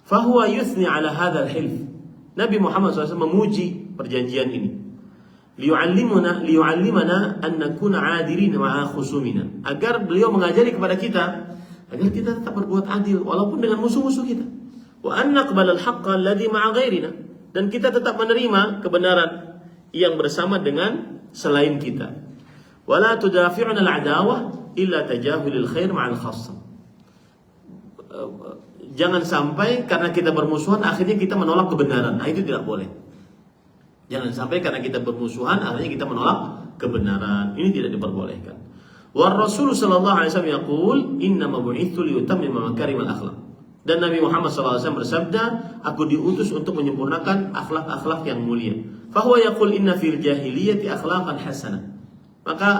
Fahuwa yuthni ala hadzal hilf. Nabi Muhammad SAW memuji perjanjian ini. Liyu'allimana an nakuna 'adilin ma'a khusumina. Agar beliau mengajari kepada kita agar kita tetap berbuat adil walaupun dengan musuh-musuh kita. Wa an naqbala al-haqqa alladhi ma'a ghairina. Dan kita tetap menerima kebenaran yang bersama dengan selain kita. Wala tudafi'una al-'adawah illa tajahulil khair ma'al khassa. Jangan sampai karena kita bermusuhan akhirnya kita menolak kebenaran. Nah, itu tidak boleh. Jangan sampai karena kita bermusuhan akhirnya kita menolak kebenaran. Ini tidak diperbolehkan. Wa Rasul sallallahu alaihi wasallam yaqul innama bu'itsu liyutammima makarimal akhlaq. Dan Nabi Muhammad sallallahu alaihi wasallam bersabda, aku diutus untuk menyempurnakan akhlak-akhlak yang mulia. Fa huwa yaqul inna fil jahiliyyati akhlaqan hasanah. Maka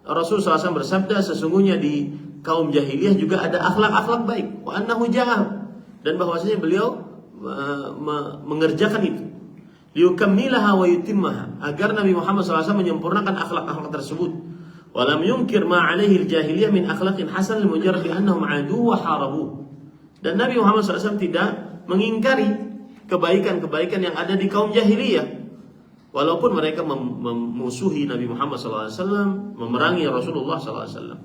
Rasul sallallahu alaihi wasallam bersabda, sesungguhnya di kaum jahiliyah juga ada akhlak-akhlak baik. Wa annahu ja'al, dan bahwasanya beliau mengerjakan itu. Liyukammilaha wa yutimmaha, agar Nabi Muhammad SAW menyempurnakan akhlak-akhlak tersebut. Walam yunkir ma alaihi al-jahiliyah min akhlaqin hasan limujarrad annahum adu wa harabu. Dan Nabi Muhammad SAW tidak mengingkari kebaikan-kebaikan yang ada di kaum jahiliyah, walaupun mereka memusuhi Nabi Muhammad SAW, memerangi Rasulullah SAW.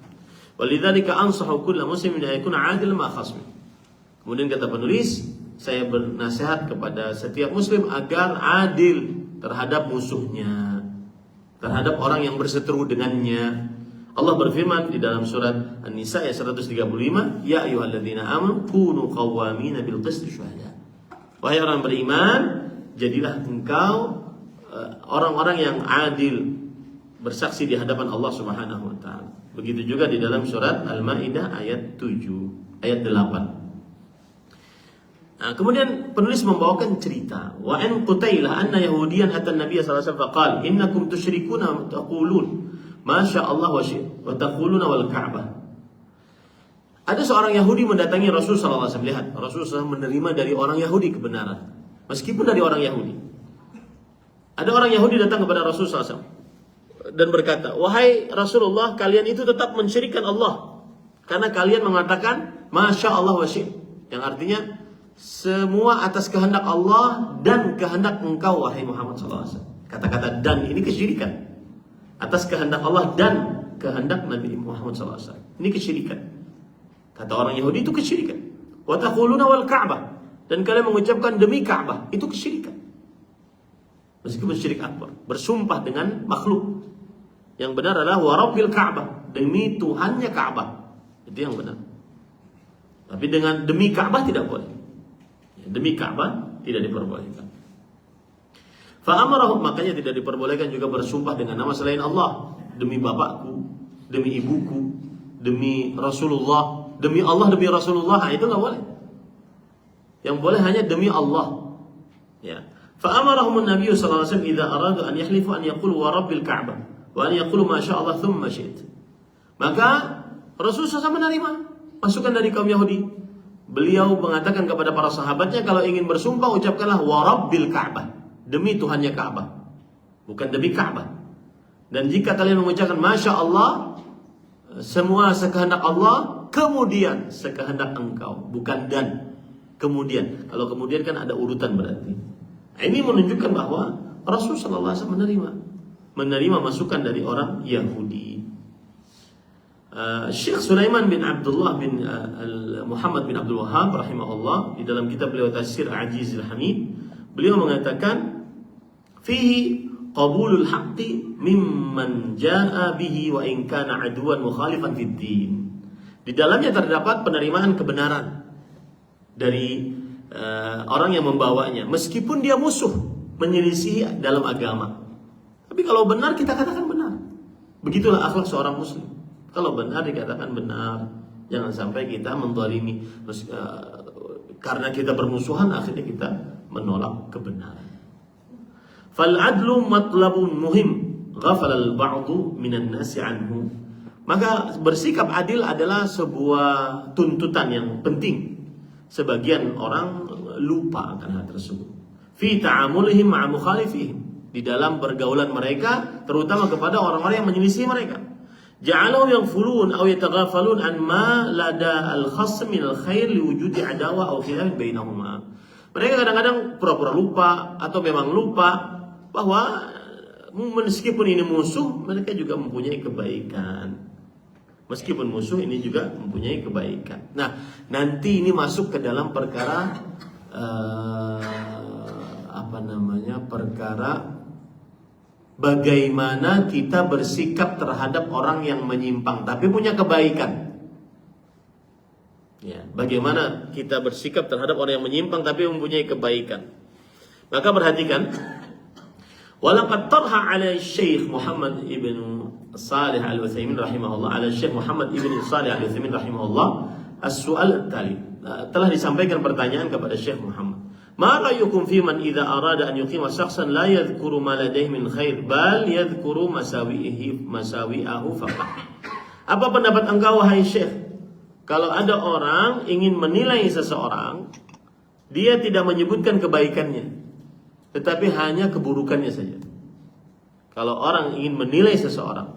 Walidzalika ansahu kullu muslimin an yakuna 'adilan ma khasmi. Kemudian kata penulis, saya bernasihat kepada setiap muslim agar adil terhadap musuhnya, terhadap orang yang berseteru dengannya. Allah berfirman di dalam surat An-Nisa ayat 135, ya ayyuhalladzina amanu kunu qawwamina bil qisti syuhada. Wahai orang beriman, jadilah engkau orang-orang yang adil, bersaksi di hadapan Allah Subhanahu wa taala. Begitu juga di dalam surat Al-Maidah ayat 7, ayat 8. Nah, kemudian penulis membawakan cerita wa an Qutailah anna yahudiyan atan nabiy sallallahu alaihi wasallam faqala innakum tusyrikuna wa taqulun ma syaa Allah wa syi'tum wa taquluna wal Ka'bah. Ada seorang Yahudi mendatangi Rasul sallallahu alaihi wasallam. Lihat, Rasul SAW menerima dari orang Yahudi kebenaran meskipun dari orang Yahudi. Ada orang Yahudi datang kepada Rasul sallallahu alaihi wasallam dan berkata, wahai Rasulullah, kalian itu tetap mensyirikkan Allah karena kalian mengatakan masya Allah wa syi'tum, yang artinya semua atas kehendak Allah dan kehendak engkau wahai Muhammad SAW. Kata-kata dan ini kesyirikan. Atas kehendak Allah dan kehendak Nabi Muhammad SAW. Ini kesyirikan. Kata orang Yahudi itu kesyirikan. Wa taquluna wal Ka'bah, dan kalian mengucapkan demi Ka'bah, itu kesyirikan. Meskipun syirik akbar, bersumpah dengan makhluk. Yang benar adalah wa rabbil Ka'bah, demi Tuhannya Ka'bah. Itu yang benar. Tapi dengan demi Ka'bah tidak boleh. Demi Ka'bah tidak diperbolehkan. Fa'amarahum, makanya tidak diperbolehkan juga bersumpah dengan nama selain Allah. Demi bapakku, demi ibuku, demi Rasulullah, demi Allah, demi Rasulullah, itu nggak boleh. Yang boleh hanya demi Allah. Ya. Fa'amarahum an-nabiy sallallahu alaihi wasallam idza aradu an yahlifu an yaqulu wa rabbil Ka'bah wa an yaqulu ma syaa Allah thumma syi'ta. Maka Rasulullah SAW menerima masukan dari kaum Yahudi. Beliau mengatakan kepada para sahabatnya, kalau ingin bersumpah ucapkanlah wa rabbil Ka'bah, demi Tuhannya Ka'bah, bukan demi Ka'bah. Dan jika kalian mengucapkan masya Allah, semua sekehendak Allah, kemudian sekehendak engkau, bukan dan kemudian. Kalau kemudian kan ada urutan berarti. Nah, ini menunjukkan bahwa Rasulullah SAW menerima masukan dari orang Yahudi. Syekh Sulaiman bin Abdullah bin Muhammad bin Abdul Wahhab rahimahullah di dalam kitab beliau Tafsir Al-Aziz Al-Hamid beliau mengatakan fihi qabulul haqqi mimman jaa bihi wa in kana aduwan mukhalifan fid din. Di dalamnya terdapat penerimaan kebenaran dari orang yang membawanya meskipun dia musuh menyelisih dalam agama. Tapi kalau benar kita katakan benar. Begitulah akhlak seorang muslim. Kalau benar dikatakan benar. Jangan sampai kita menzalimi karena kita bermusuhan akhirnya kita menolak kebenaran. Fal adlu matlabun muhim ghafala al-ba'du minan nasi anhu. Maka bersikap adil adalah sebuah tuntutan yang penting. Sebagian orang lupa akan hal tersebut. Fi ta'amulihim ma'a mukhalifihim. Di dalam pergaulan mereka, terutama kepada orang-orang yang menyelisih mereka. Ja'alau yaghfulun aw yataghafalun an ma lada al-khasm min al-khair liwujudi adawa aw khilaf bainahuma. Mereka kadang-kadang pura-pura lupa atau memang lupa bahwa meskipun ini musuh, mereka juga mempunyai kebaikan. Meskipun musuh ini juga mempunyai kebaikan. Nah, nanti ini masuk ke dalam perkara perkara bagaimana kita bersikap terhadap orang yang menyimpang tapi punya kebaikan. Ya, bagaimana kita bersikap terhadap orang yang menyimpang tapi mempunyai kebaikan. Maka perhatikan, walaqad tarha 'ala Syekh Muhammad ibn Salih Al-Utsaimin rahimahullah, 'ala Syekh Muhammad ibn Salih Al-Utsaimin rahimahullah as-su'al at-tali. Telah disampaikan pertanyaan kepada Syekh Muhammad. Ma ra'yukum fi man idza arada an yuqima shakhsan la yadhkuru ma ladayhi min khair bal yadhkuru masawi'ahu faqat. Apa pendapat engkau wahai Syekh? Kalau ada orang ingin menilai seseorang, dia tidak menyebutkan kebaikannya, tetapi hanya keburukannya saja. Kalau orang ingin menilai seseorang,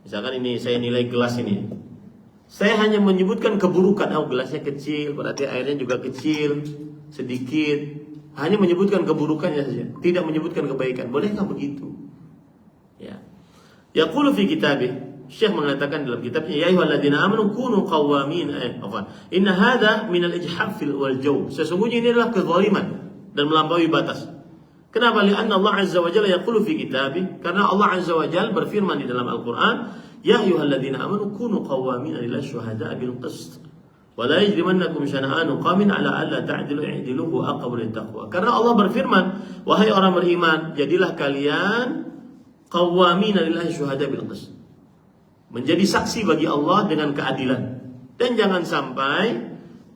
misalkan ini saya nilai gelas ini, saya hanya menyebutkan keburukan. Oh, gelasnya kecil, berarti airnya juga kecil, sedikit. Hanya menyebutkan keburukannya saja, tidak menyebutkan kebaikan. Bolehkah begitu? Ya. Yaqulu fi kitabih, Syekh mengatakan dalam kitabnya, ya ayyuhalladzina amanu kunu qawwamin. Inna hadza min al-ijhaf wal jaw. Sesungguhnya ini adalah kezaliman dan melampaui batas. Kenapa? Lianna Allah Azza wa Jalla yaqulu fi kitabih, karena Allah Azza wa Jalla berfirman di dalam Al-Qur'an, ya ayyuhalladzina amanu kunu qawwamin lillahi syuhada'a bil qist. Wala yajrimannakum syana'anu qaumin 'ala alla ta'dilu i'dilu huwa aqrabu littaqwa. Karena Allah berfirman, wahai orang beriman, jadilah kalian qawwamina lillahi syuhada bil qist. Menjadi saksi bagi Allah dengan keadilan. Dan jangan sampai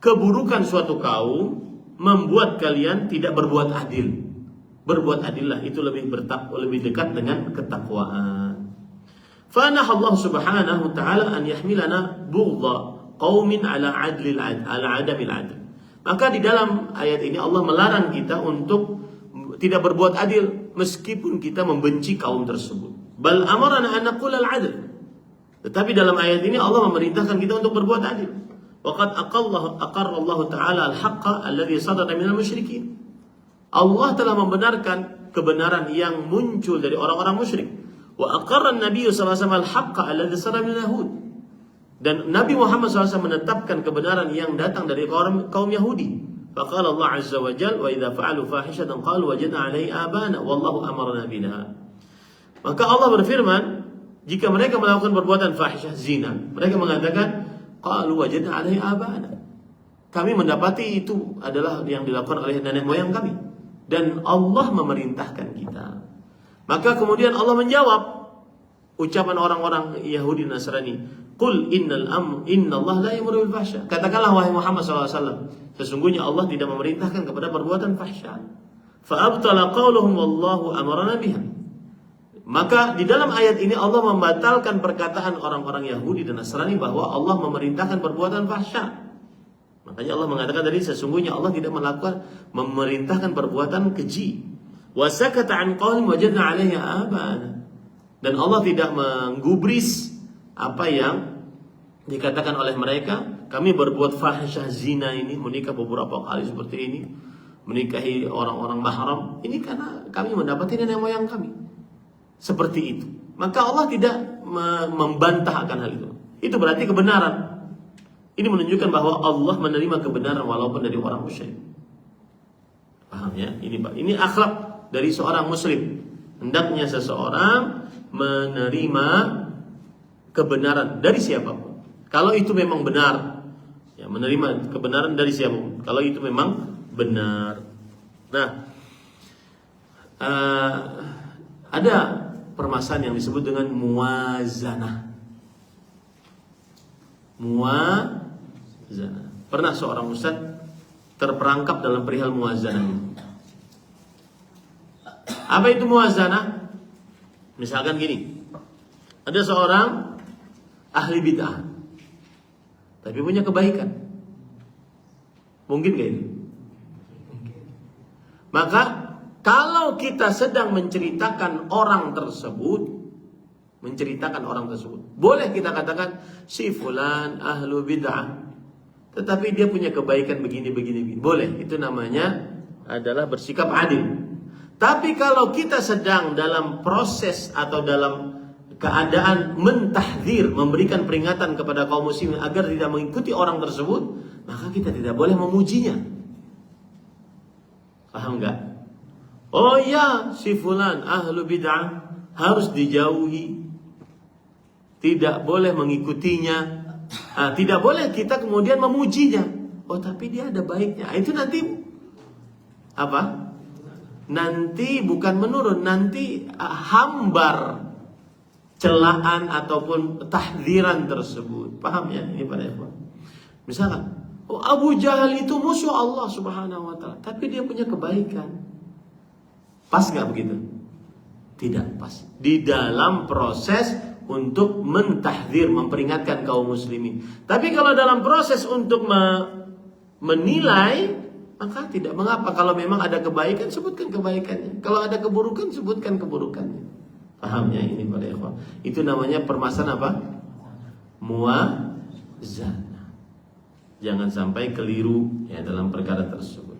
keburukan suatu kaum membuat kalian tidak berbuat adil. Berbuat adillah, itu lebih dekat dengan ketakwaan. Fa Allah Subhanahu wa ta'ala an yahmilana bughdha qaumin ala adlil ala adamil adl. Maka di dalam ayat ini Allah melarang kita untuk tidak berbuat adil meskipun kita membenci kaum tersebut. Bal amarana an naqula al-adl. Tetapi dalam ayat ini Allah memerintahkan kita untuk berbuat adil. Waqad aqarra Allah Ta'ala al-haqqa alladhi sadara minal musyrikin. Allah telah membenarkan kebenaran yang muncul dari orang-orang musyrik. Wa aqarra an-nabiy sallallahu alaihi wasallam al-haqqa alladhi sadara minal yahud. Dan Nabi Muhammad SAW menetapkan kebenaran yang datang dari kaum Yahudi. Faqala Allah Azza wa Jalla, wa idza fa'alu fahishatan qalu wajadna 'alaiha abana wallahu amarna biha. Maka Allah berfirman, jika mereka melakukan perbuatan fahisyah zina, mereka mengatakan qalu wajadna 'alaiha abana. Kami mendapati itu adalah yang dilakukan oleh nenek moyang kami dan Allah memerintahkan kita. Maka kemudian Allah menjawab ucapan orang-orang Yahudi dan Nasrani, qul innallaha la ya'muru bil fahsya. Katakanlah wahai Muhammad SAW, sesungguhnya Allah tidak memerintahkan kepada perbuatan fahsya. Fa abtala qauluhum wallahu amarna biha. Maka di dalam ayat ini Allah membatalkan perkataan orang-orang Yahudi dan Nasrani bahwa Allah memerintahkan perbuatan fahsya. Makanya Allah mengatakan tadi, sesungguhnya Allah tidak memerintahkan perbuatan keji. Wa sakata an qaulin wajadna 'alaiha abana. Dan Allah tidak menggubris apa yang dikatakan oleh mereka. Kami berbuat fahisyah zina ini, menikah beberapa kali seperti ini, menikahi orang-orang mahram, ini karena kami mendapati nenek moyang kami seperti itu. Maka Allah tidak membantah akan hal itu. Itu berarti kebenaran. Ini menunjukkan bahwa Allah menerima kebenaran walaupun dari orang musyrik. Paham ya? Ini akhlak dari seorang muslim. Hendaknya seseorang menerima kebenaran dari siapapun. Kalau itu memang benar, ya, menerima kebenaran dari siapapun. Kalau itu memang benar. Nah, ada permasalahan yang disebut dengan muwazanah. Muwazanah. Pernah seorang ustaz terperangkap dalam perihal muwazanah ini. Apa itu muwazanah? Misalkan gini, ada seorang ahli bid'ah, tapi punya kebaikan. Mungkin gak ini? Maka kalau kita sedang menceritakan orang tersebut, boleh kita katakan si fulan ahlu bid'ah, tetapi dia punya kebaikan begini. Boleh, itu namanya adalah bersikap adil. Tapi kalau kita sedang dalam proses atau dalam keadaan mentahdzir, memberikan peringatan kepada kaum muslimin agar tidak mengikuti orang tersebut, maka kita tidak boleh memujinya. Paham enggak? Oh ya, si fulan ahlu bid'ah harus dijauhi, tidak boleh mengikutinya. Tidak boleh kita kemudian memujinya. Oh, tapi dia ada baiknya. Itu nanti apa? Nanti bukan menurun, nanti hambar celaan ataupun tahdziran tersebut. Paham ya ini para ikhwan? Misalkan, oh, Abu Jahal itu musuh Allah Subhanahu wa taala, tapi dia punya kebaikan. Pas enggak begitu? Tidak pas. Di dalam proses untuk mentahdzir, memperingatkan kaum muslimin. Tapi kalau dalam proses untuk menilai, maka tidak mengapa. Kalau memang ada kebaikan, sebutkan kebaikannya. Kalau ada keburukan, sebutkan keburukannya. Paham ya ini para ikhwan? Itu namanya permasalahan apa? Muwazanah. Jangan sampai keliru ya dalam perkara tersebut.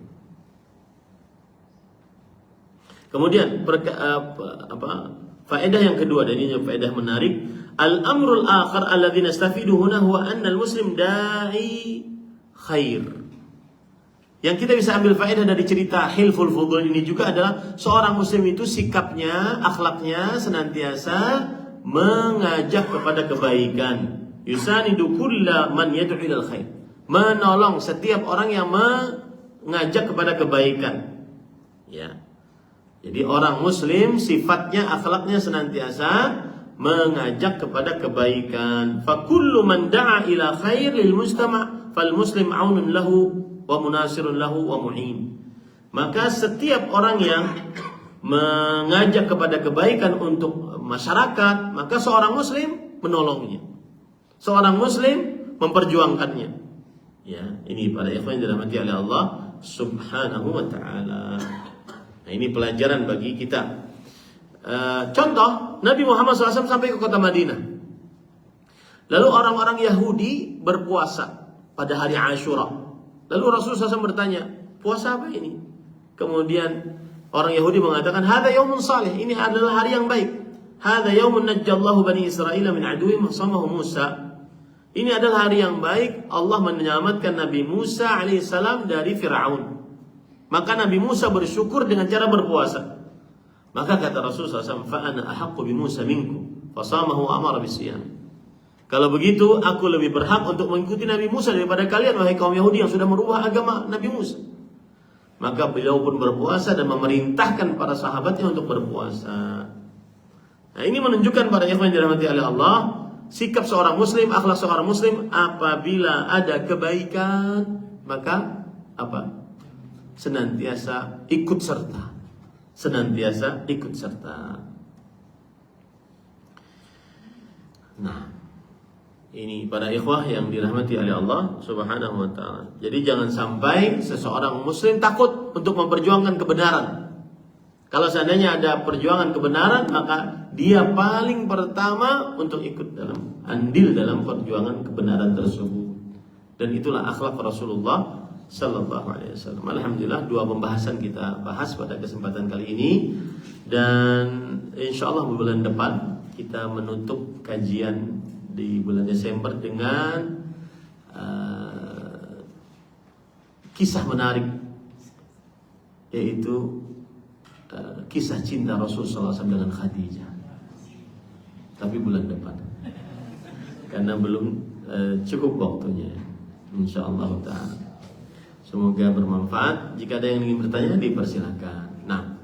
Kemudian faedah yang kedua, dan ini faedah menarik. Al-amrul akhar alladzi nastafidu huna huwa anna al-muslim da'i khair. Yang kita bisa ambil faedah dari cerita Hilful Fudul ini juga adalah seorang muslim itu sikapnya, akhlaknya senantiasa mengajak kepada kebaikan. Yusanidu kulla man yad'u ilal khair. Menolong setiap orang yang mengajak kepada kebaikan. Ya. Jadi orang muslim sifatnya, akhlaknya senantiasa mengajak kepada kebaikan. Fa kullu man da'a ila khair lil mujtama' fal muslim 'aunun lahu wa munasirun lahu wa mu'in. Maka setiap orang yang mengajak kepada kebaikan untuk masyarakat, maka seorang muslim menolongnya. Seorang muslim memperjuangkannya. Ya, ini para ikhwan yang dirahmati oleh Allah Subhanahu wa taala. Nah, ini pelajaran bagi kita. Contoh, Nabi Muhammad SAW sampai ke kota Madinah. Lalu orang-orang Yahudi berpuasa pada hari Ashura. Lalu Rasulullah SAW bertanya, puasa apa ini? Kemudian orang Yahudi mengatakan, hadza yaumun salih, ini adalah hari yang baik. Hadza yaumun najjallahu bani Israil min aduwwihim samahu Musa. Ini adalah hari yang baik, Allah menyelamatkan Nabi Musa alaihissalam dari Fir'aun. Maka Nabi Musa bersyukur dengan cara berpuasa. Maka kata Rasulullah SAW, fa ana ahaqqu bi Musa minkum, fasamahu wa amara bisiyam. Kalau begitu, aku lebih berhak untuk mengikuti Nabi Musa daripada kalian, wahai kaum Yahudi yang sudah merubah agama Nabi Musa. Maka beliau pun berpuasa dan memerintahkan para sahabatnya untuk berpuasa. Nah, ini menunjukkan pada ikhwan yang dirahmati oleh Allah, sikap seorang muslim, akhlak seorang muslim, apabila ada kebaikan, maka apa? Senantiasa ikut serta. Senantiasa ikut serta. Nah, ini para ikhwah yang dirahmati oleh Allah Subhanahu wa taala. Jadi jangan sampai seseorang muslim takut untuk memperjuangkan kebenaran. Kalau seandainya ada perjuangan kebenaran, maka dia paling pertama untuk ikut dalam andil dalam perjuangan kebenaran tersebut. Dan itulah akhlak Rasulullah sallallahu alaihi wasallam. Alhamdulillah, dua pembahasan kita bahas pada kesempatan kali ini, dan insyaallah bulan depan kita menutup kajian di bulan Desember dengan kisah menarik yaitu kisah cinta Rasulullah SAW dengan Khadijah. Tapi bulan depan, karena belum cukup waktunya. InsyaAllah ta'ala. Semoga bermanfaat. Jika ada yang ingin bertanya, dipersilakan. Nah,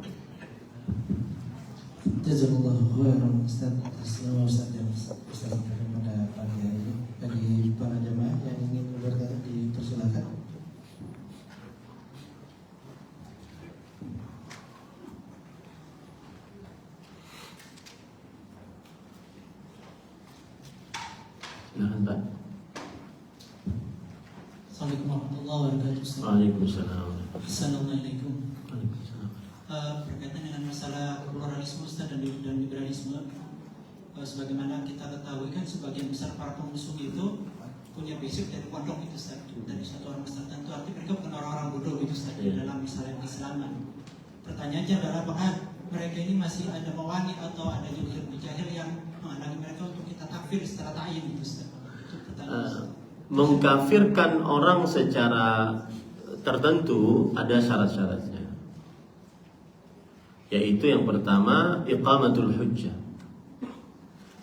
Jazakallahu khairan Ustaz atas Ustaz yang Ustaz berikan pada pagi hari ini. Bagi para jemaah yang ingin bertanya, dipersilakan. silakan Pak. Assalamualaikum warahmatullahi wabarakatuh Ustaz. Waalaikumsalam. Assalamualaikum. Waalaikumsalam. Berkaitan dengan masalah pluralisme Ustaz dan liberalisme, sebagaimana kita ketahui kan sebagian besar para pengusung itu punya basic dari pondok itu Ustaz, dari satu orang tertentu, arti mereka bukan orang-orang bodoh gitu Ustaz di dalam misalnya keislaman. Pertanyaannya adalah apakah mereka ini masih ada mawani atau ada jahil yang menghalangi mereka untuk kita takfir secara ta'yin gitu Ustaz? Itu pertanyaan. Mengkafirkan orang secara tertentu ada syarat-syaratnya, yaitu yang pertama iqamatul hujjah,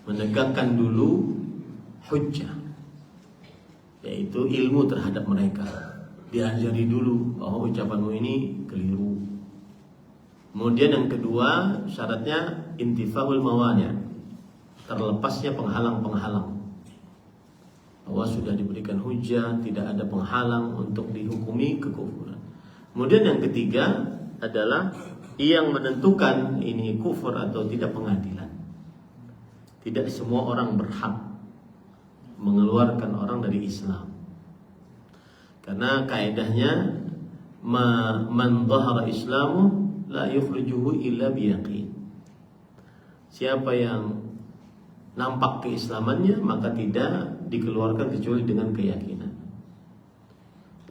menegakkan dulu hujjah, yaitu ilmu terhadap mereka, diajari dulu bahwa ucapanmu ini keliru. Kemudian yang kedua syaratnya intifaul mawani', terlepasnya penghalang-penghalang, bahwa sudah diberikan hujjah, tidak ada penghalang untuk dihukumi kekufuran. Kemudian yang ketiga adalah yang menentukan ini kufur atau tidak pengadilan. Tidak semua orang berhak mengeluarkan orang dari Islam, karena kaidahnya man dhahara islamu la yukhrijuhu illa biyaqin. Siapa yang nampak keislamannya maka tidak dikeluarkan kecuali dengan keyakinan.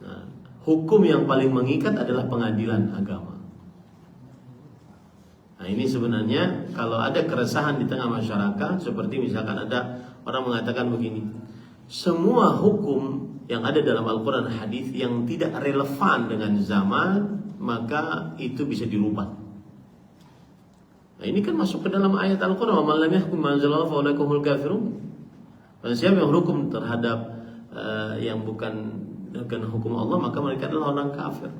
Nah, hukum yang paling mengikat adalah pengadilan agama. Nah, ini sebenarnya kalau ada keresahan di tengah masyarakat, seperti misalkan ada orang mengatakan begini, semua hukum yang ada dalam Al-Quran dan Hadis yang tidak relevan dengan zaman, maka itu bisa dirubah. Nah, ini kan masuk ke dalam ayat Al-Quran, wa man lam yahkum bima anzalallahu fa ulaika humul kafirun. Dan siapa yang hukum terhadap yang bukan dengan hukum Allah, maka mereka adalah orang kafir.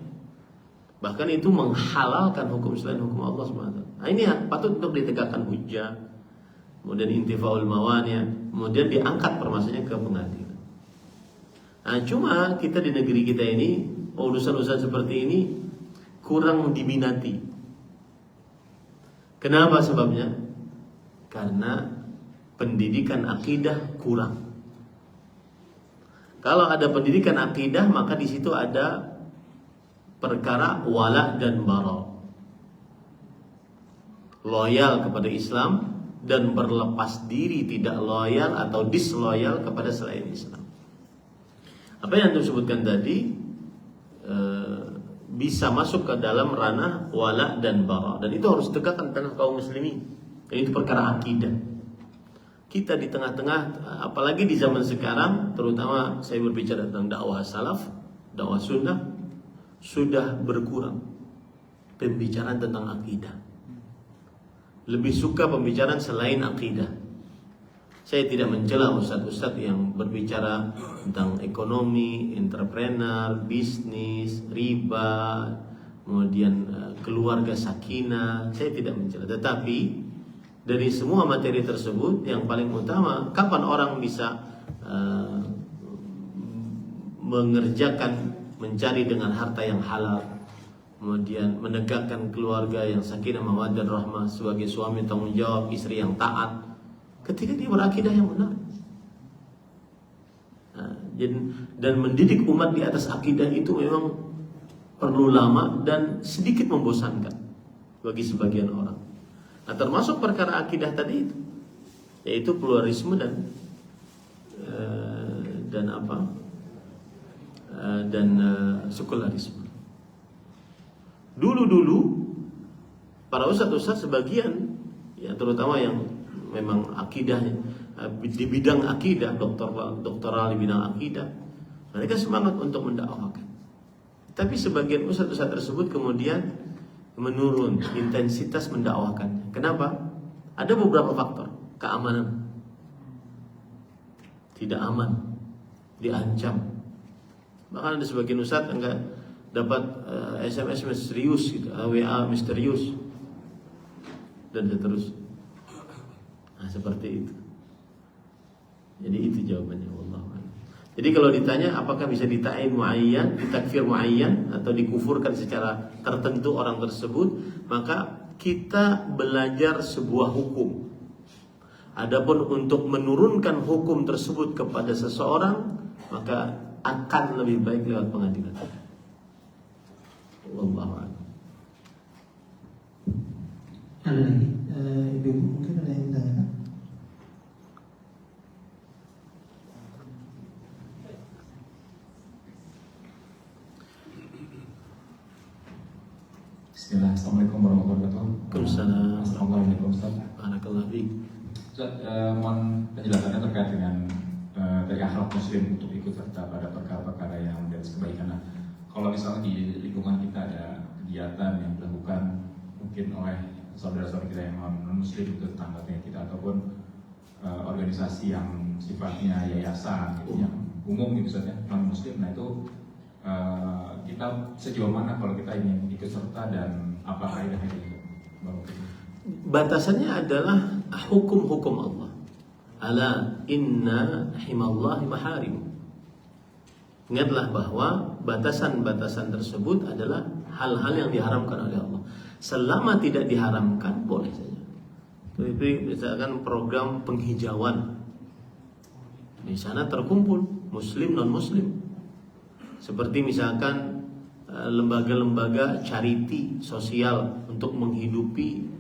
Bahkan itu menghalalkan hukum selain hukum Allah SWT. Nah, ini patut untuk ditegakkan hujjah, kemudian intifaul mawani', kemudian diangkat permasalahannya ke pengadilan. Nah, cuma kita di negeri kita ini, urusan-urusan seperti ini kurang diminati. Kenapa sebabnya? Karena pendidikan akidah kurang. Kalau ada pendidikan akidah, maka di situ ada perkara wala dan bara, loyal kepada Islam dan berlepas diri tidak loyal atau disloyal kepada selain Islam. Apa yang disebutkan tadi bisa masuk ke dalam ranah wala dan bara, dan itu harus ditegakkan tentang kaum muslimin. Dan itu perkara akidah. Kita di tengah-tengah, apalagi di zaman sekarang, terutama saya berbicara tentang dakwah salaf, dakwah sunnah, sudah berkurang pembicaraan tentang akidah. Lebih suka pembicaraan selain akidah. Saya tidak mencela ustadz-ustadz yang berbicara tentang ekonomi, entrepreneur, bisnis, riba, kemudian keluarga sakinah. Saya tidak mencela. Tetapi dari semua materi tersebut, yang paling utama, kapan orang bisa mengerjakan, mencari dengan harta yang halal, kemudian menegakkan keluarga yang sakinah, mawaddah, rahmah, sebagai suami tanggung jawab, istri yang taat, ketika dia berakidah yang benar. Nah, dan mendidik umat di atas akidah itu memang perlu lama dan sedikit membosankan bagi sebagian orang. Nah, termasuk perkara akidah tadi itu, yaitu pluralisme dan sekularisme. Dulu para ustadz-ustadz sebagian, ya terutama yang memang akidahnya di bidang akidah, doktoral di bidang akidah, mereka semangat untuk mendakwakan. Tapi sebagian ustadz-ustadz tersebut kemudian menurun intensitas mendakwakannya. Kenapa? Ada beberapa faktor. Keamanan, tidak aman, diancam. Bahkan ada sebagian ustadz enggak dapat SMS misterius gitu, WA misterius dan seterusnya. Nah, seperti itu. Jadi itu jawabannya, wallahu a'lam. Jadi kalau ditanya apakah bisa ditain muayyan, ditakfir muayyan atau dikufurkan secara tertentu orang tersebut, maka kita belajar sebuah hukum. Adapun untuk menurunkan hukum tersebut kepada seseorang, maka akan lebih baik lewat pengadilan. Wallahu a'lam. Ada lagi, ibu mungkin ada yang ditanyakan? Bismillah, Assalamualaikum warahmatullahi wabarakatuh. Waalaikumsalam. Assalamualaikum Ustaz. Barakallahu fiik. Ustaz, mohon penjelasannya terkait dengan dari akhlak muslim untuk ikut serta pada perkara-perkara yang dari kebaikan. Nah, kalau misalnya di lingkungan kita ada kegiatan yang dilakukan mungkin oleh saudara-saudara kita yang non muslim, itu tetangga kita ataupun organisasi yang sifatnya yayasan gitu, yang umum gitu saja non muslim, nah itu kita sejauh mana kalau kita ingin ikut serta dan apa kaidahnya gitu? Batasannya adalah hukum-hukum Allah. Ala inna himallahi maharim. Ingatlah bahwa batasan-batasan tersebut adalah hal-hal yang diharamkan oleh Allah. Selama tidak diharamkan, boleh saja. Seperti misalkan program penghijauan, di sana terkumpul muslim non muslim. Seperti misalkan lembaga-lembaga charity sosial untuk menghidupi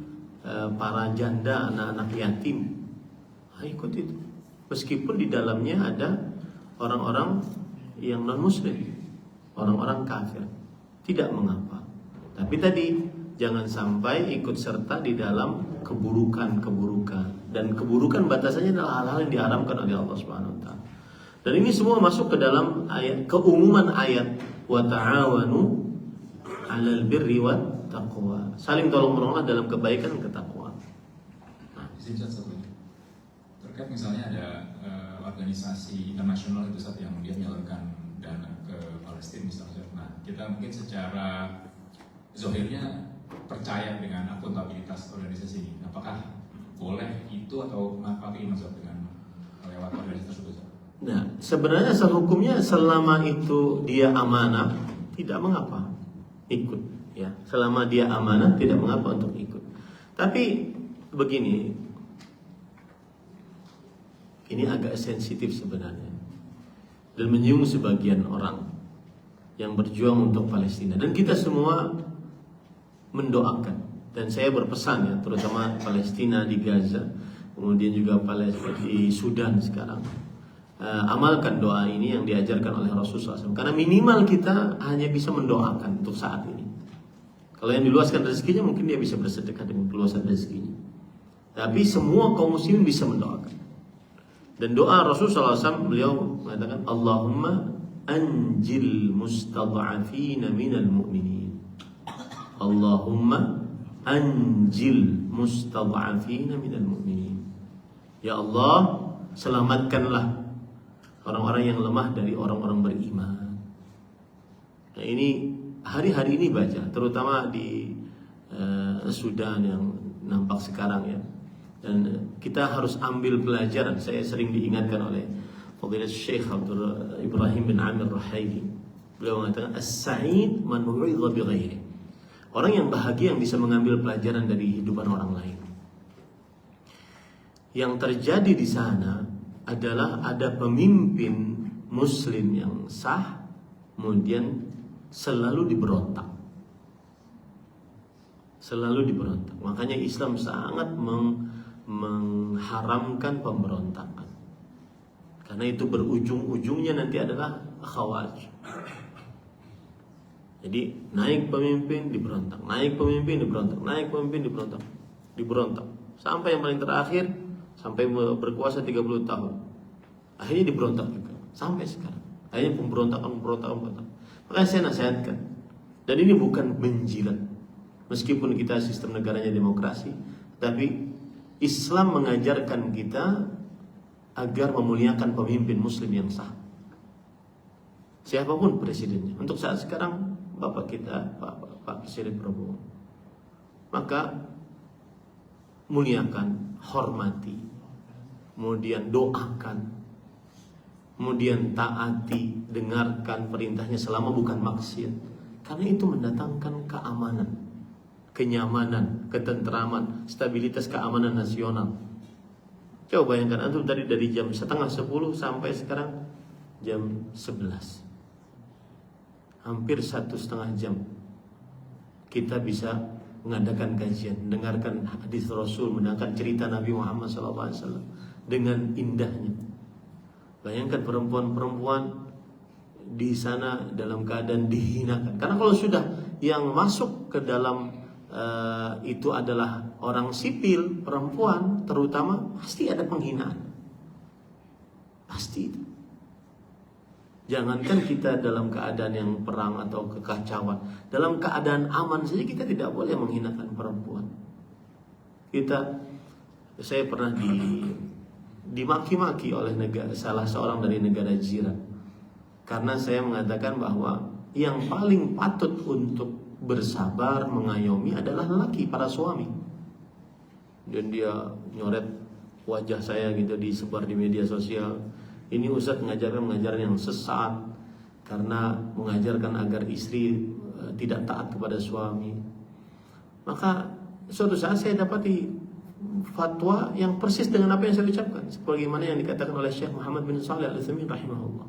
para janda, anak-anak yatim. Ikut itu. Meskipun di dalamnya ada orang-orang yang non muslim, orang-orang kafir, tidak mengapa. Tapi tadi jangan sampai ikut serta di dalam keburukan-keburukan, dan keburukan batasannya adalah hal-hal yang diharamkan oleh Allah Subhanahu wa taala. Dan ini semua masuk ke dalam ayat, keumuman ayat wa ta'awanu 'alal birri wat taqwa. Saling tolong-menolong dalam kebaikan dan ketakwaan. Nah, di sini satu lagi. Terkait misalnya ada organisasi internasional itu saat yang dia menyalurkan dana ke Palestina misalnya. Nah, kita mungkin secara zahirnya percaya dengan akuntabilitas organisasi ini. Apakah boleh itu atau manfaatnya dengan lewat organisasi tersebut? Nah, sebenarnya asal hukumnya selama itu dia amanah tidak mengapa ikut, ya. Selama dia amanah tidak mengapa untuk ikut. Tapi begini, ini agak sensitif sebenarnya dan menyinggung sebagian orang yang berjuang untuk Palestina, dan kita semua mendoakan, dan saya berpesan ya, terutama Palestina di Gaza, kemudian juga Palestina di Sudan sekarang. Amalkan doa ini yang diajarkan oleh Rasulullah SAW, karena minimal kita hanya bisa mendoakan untuk saat ini. Kalau yang diluaskan rezekinya mungkin dia bisa bersedekah dengan keluasan rezekinya, tapi semua kaum muslimin bisa mendoakan. Dan doa Rasulullah SAW, beliau mengatakan Allahumma anjil mustad'afina minal mu'minin. Allahumma anjil mustad'afina minal mu'minin. Ya Allah, selamatkanlah orang-orang yang lemah dari orang-orang beriman. Nah, ini hari-hari ini baca, terutama di Sudan yang nampak sekarang ya. Dan kita harus ambil pelajaran. Saya sering diingatkan oleh Fadilat Syekh Abdul Ibrahim bin Amir Ruhaili. Beliau mengatakan as-sa'id man u'idha bi ghairi. Orang yang bahagia yang bisa mengambil pelajaran dari kehidupan orang lain. Yang terjadi di sana adalah ada pemimpin muslim yang sah, kemudian selalu diberontak. Selalu diberontak. Makanya Islam sangat mengharamkan pemberontakan. Karena itu berujung-ujungnya nanti adalah khawarij. Jadi naik pemimpin diberontak, naik pemimpin diberontak, naik pemimpin diberontak, diberontak. Sampai yang paling terakhir, sampai berkuasa 30 tahun. Akhirnya diberontak juga sampai sekarang. Akhirnya pemberontakan. Makanya saya nasihatkan. Dan ini bukan menjilat. Meskipun kita sistem negaranya demokrasi, tapi Islam mengajarkan kita agar memuliakan pemimpin muslim yang sah, siapapun presidennya. Untuk saat sekarang Bapak kita, Pak Presiden Prabowo, maka muliakan, hormati, kemudian doakan, kemudian taati, dengarkan perintahnya selama bukan maksiat, karena itu mendatangkan keamanan, kenyamanan, ketentraman, stabilitas keamanan nasional. Coba bayangkan antum tadi dari jam 9:30 sampai sekarang jam 11, hampir 1,5 jam kita bisa mengadakan kajian, mendengarkan hadis Rasul, mendengarkan cerita Nabi Muhammad SAW dengan indahnya. Bayangkan perempuan-perempuan di sana dalam keadaan dihinakan. Karena kalau sudah yang masuk ke dalam itu adalah orang sipil, perempuan terutama, pasti ada penghinaan. Pasti itu. Jangankan kita dalam keadaan yang perang atau kekacauan, dalam keadaan aman saja kita tidak boleh menghinakan perempuan. Saya pernah dimaki-maki oleh salah seorang dari negara jiran, karena saya mengatakan bahwa yang paling patut untuk bersabar, mengayomi adalah lelaki, para suami. Dan dia nyoret wajah saya gitu, disebar di media sosial. Ini Ustaz mengajarkan yang sesat, karena mengajarkan agar istri tidak taat kepada suami. Maka suatu saat saya dapati fatwa yang persis dengan apa yang saya ucapkan, sebagaimana yang dikatakan oleh Syekh Muhammad bin Shalih Al-Utsaimin rahimahullah,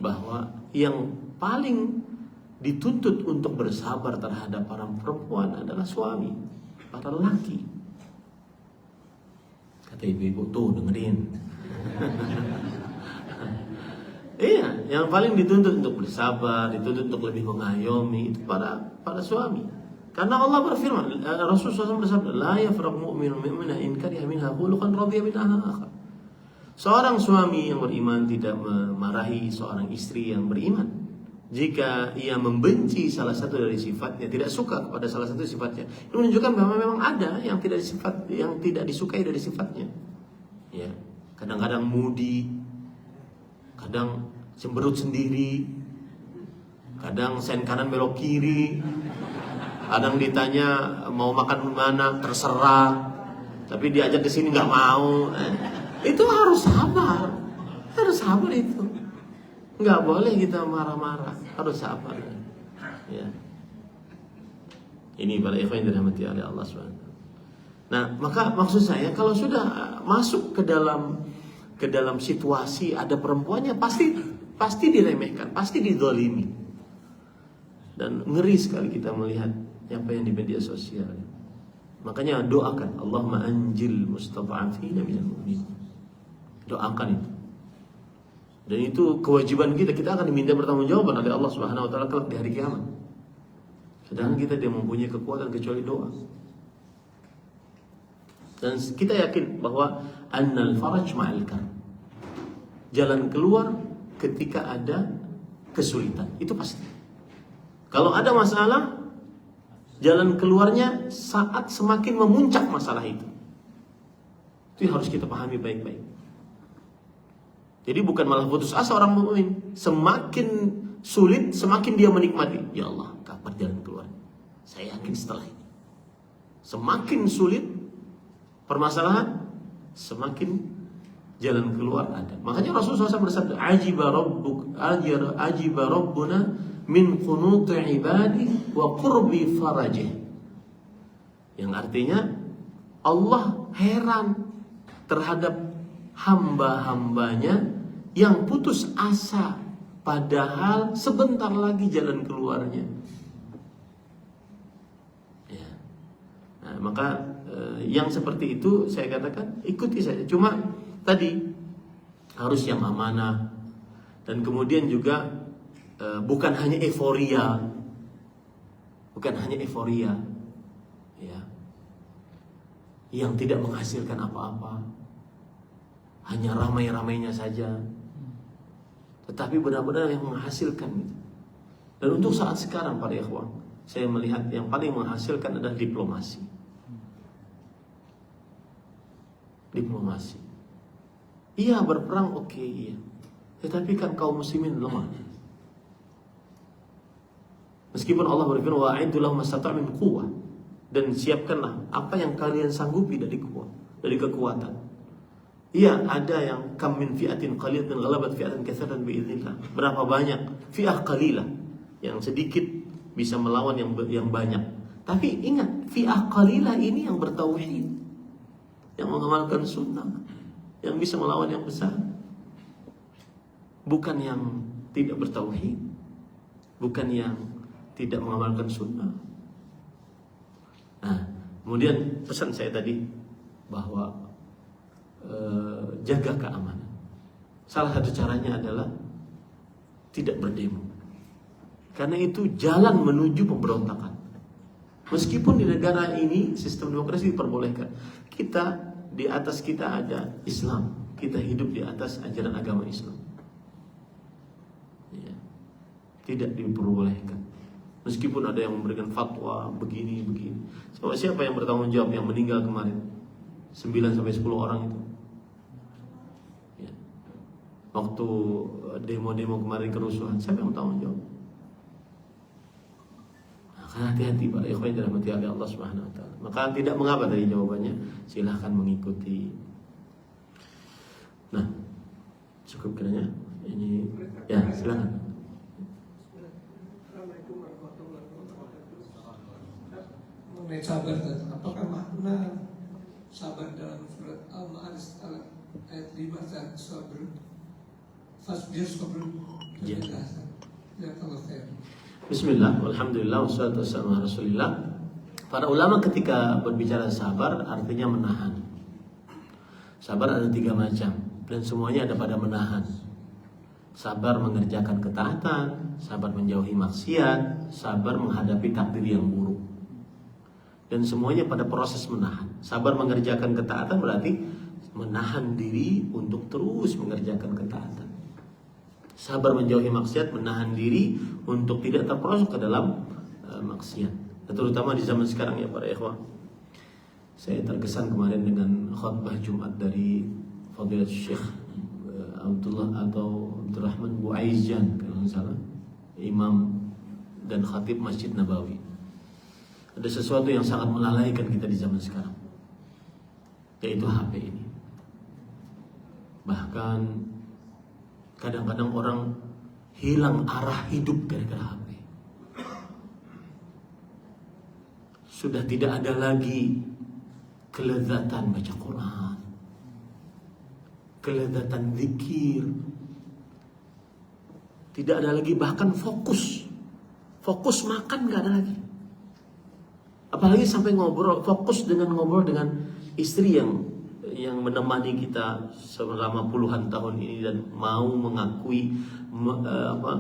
bahwa yang paling dituntut untuk bersabar terhadap para perempuan adalah suami, para lelaki. Kata ibu-ibu, tuh dengerin. Iya, yang paling dituntut untuk bersabar, dituntut untuk lebih mengayomi itu para suami. Karena Allah berfirman, Rasulullah SAW bersabda, la yafraq mu'minun mu'minah in kariha minha khuluqan radiya minha akhar. Seorang suami yang beriman tidak memarahi seorang istri yang beriman jika ia membenci salah satu dari sifatnya, tidak suka kepada salah satu sifatnya. Itu menunjukkan bahwa memang ada yang tidak disukai dari sifatnya. Ya, kadang-kadang moody, kadang cemberut sendiri, kadang sen kanan belok kiri, kadang ditanya mau makan mana terserah, tapi diajak ke sini nggak mau. Itu harus sabar itu. Nggak boleh kita marah-marah, harus sabar. Ya. Ini para ikhwan yang dirahmati oleh Allah SWT. Nah, maka maksud saya kalau sudah masuk ke dalam situasi ada perempuannya, pasti diremehkan, pasti dizalimi. Dan ngeri sekali kita melihat apa yang di media sosial. Makanya doakan, Allahumma anjil mustad'afina minal mu'minin. Doakan itu. Dan itu kewajiban kita akan diminta pertanggungjawaban oleh Allah Subhanahu wa taala kelak di hari kiamat. Sedangkan kita tidak mempunyai kekuatan kecuali doa. Dan kita yakin bahwa annal faraj ma'al karb. Jalan keluar ketika ada kesulitan, itu pasti. Kalau ada masalah, jalan keluarnya saat semakin memuncak masalah itu. Itu harus kita pahami baik-baik. Jadi bukan malah putus asa orang mukmin. Semakin sulit, semakin dia menikmati. Ya Allah, kapan jalan keluar? Saya yakin setelah ini. Semakin sulit permasalahan, semakin jalan keluar ada. Makanya Rasulullah SAW bersabda, ajiba rabbuna min qunuti ibadi wa qurbi farajih. Yang artinya Allah heran terhadap hamba-hambanya yang putus asa, padahal sebentar lagi jalan keluarnya. Ya. Nah, maka yang seperti itu saya katakan ikuti saja. Cuma tadi harus yang amanah, dan kemudian juga bukan hanya euforia, ya, yang tidak menghasilkan apa-apa, hanya ramai-ramainya saja. Tetapi benar-benar yang menghasilkan itu. Dan untuk saat sekarang para ikhwan, saya melihat yang paling menghasilkan adalah diplomasi. Diplomasi. Iya, berperang oke, iya. Tetapi kan kaum muslimin lemah. Meskipun Allah berfirman wa'iddu lahum mastata'u min quwwah, dan siapkanlah apa yang kalian sanggupi dari kuat, dari kekuatan. Iya, ada yang kam min fi'atin qalilatin ghalabat fi'atan katsiratan biidznillah. Berapa banyak fi'ah qalilah yang sedikit bisa melawan yang banyak. Tapi ingat, fi'ah qalilah ini yang bertauhid, yang mengamalkan sunnah, yang bisa melawan yang besar. Bukan yang tidak bertauhid, bukan yang tidak mengamalkan sunnah. Nah, kemudian pesan saya tadi bahwa jaga keamanan. Salah satu caranya adalah tidak berdemo, karena itu jalan menuju pemberontakan. Meskipun di negara ini sistem demokrasi diperbolehkan, kita di atas kita ada Islam, kita hidup di atas ajaran agama Islam. Ya, tidak diperbolehkan. Meskipun ada yang memberikan fatwa begini. Siapa yang bertanggung jawab yang meninggal kemarin? 9-10 orang itu. Ya. Waktu demo-demo kemarin kerusuhan, siapa yang bertanggung jawab? Maka hati-hati para ikhwan yang dirahmati oleh Allah Subhanahu wa taala. Maka tidak mengapa dari jawabannya, silahkan mengikuti. Nah, cukup kiranya ini ya, silakan. Mengenai sabar, apakah makna sabar dalam surat Al-Ma'arij ayat 5 sabr fasbir sabr jazakallahu khair. Bismillah, walhamdulillah, wassalatu wassalamu ala rasulillah. Para ulama ketika berbicara sabar artinya menahan. Sabar ada 3 macam dan semuanya ada pada menahan. Sabar mengerjakan ketaatan, sabar menjauhi maksiat, sabar menghadapi takdir yang buruk. Dan semuanya pada proses menahan. Sabar mengerjakan ketaatan berarti menahan diri untuk terus mengerjakan ketaatan. Sabar menjauhi maksiat, menahan diri untuk tidak terperosok ke dalam maksiat. Terutama di zaman sekarang ya para ikhwah. Saya terkesan kemarin dengan khutbah Jumat dari Fadilat Syekh Abdullah atau Abdurrahman Buaizjan kalau salah, imam dan khatib Masjid Nabawi. Ada sesuatu yang sangat melalaikan kita di zaman sekarang, yaitu HP ini. Bahkan kadang-kadang orang hilang arah hidup gara-gara HP. Sudah tidak ada lagi kelezatan baca Quran, kelezatan zikir. Tidak ada lagi bahkan fokus makan gak ada lagi. Apalagi sampai fokus dengan ngobrol dengan istri yang menemani kita selama puluhan tahun ini dan mau mengakui,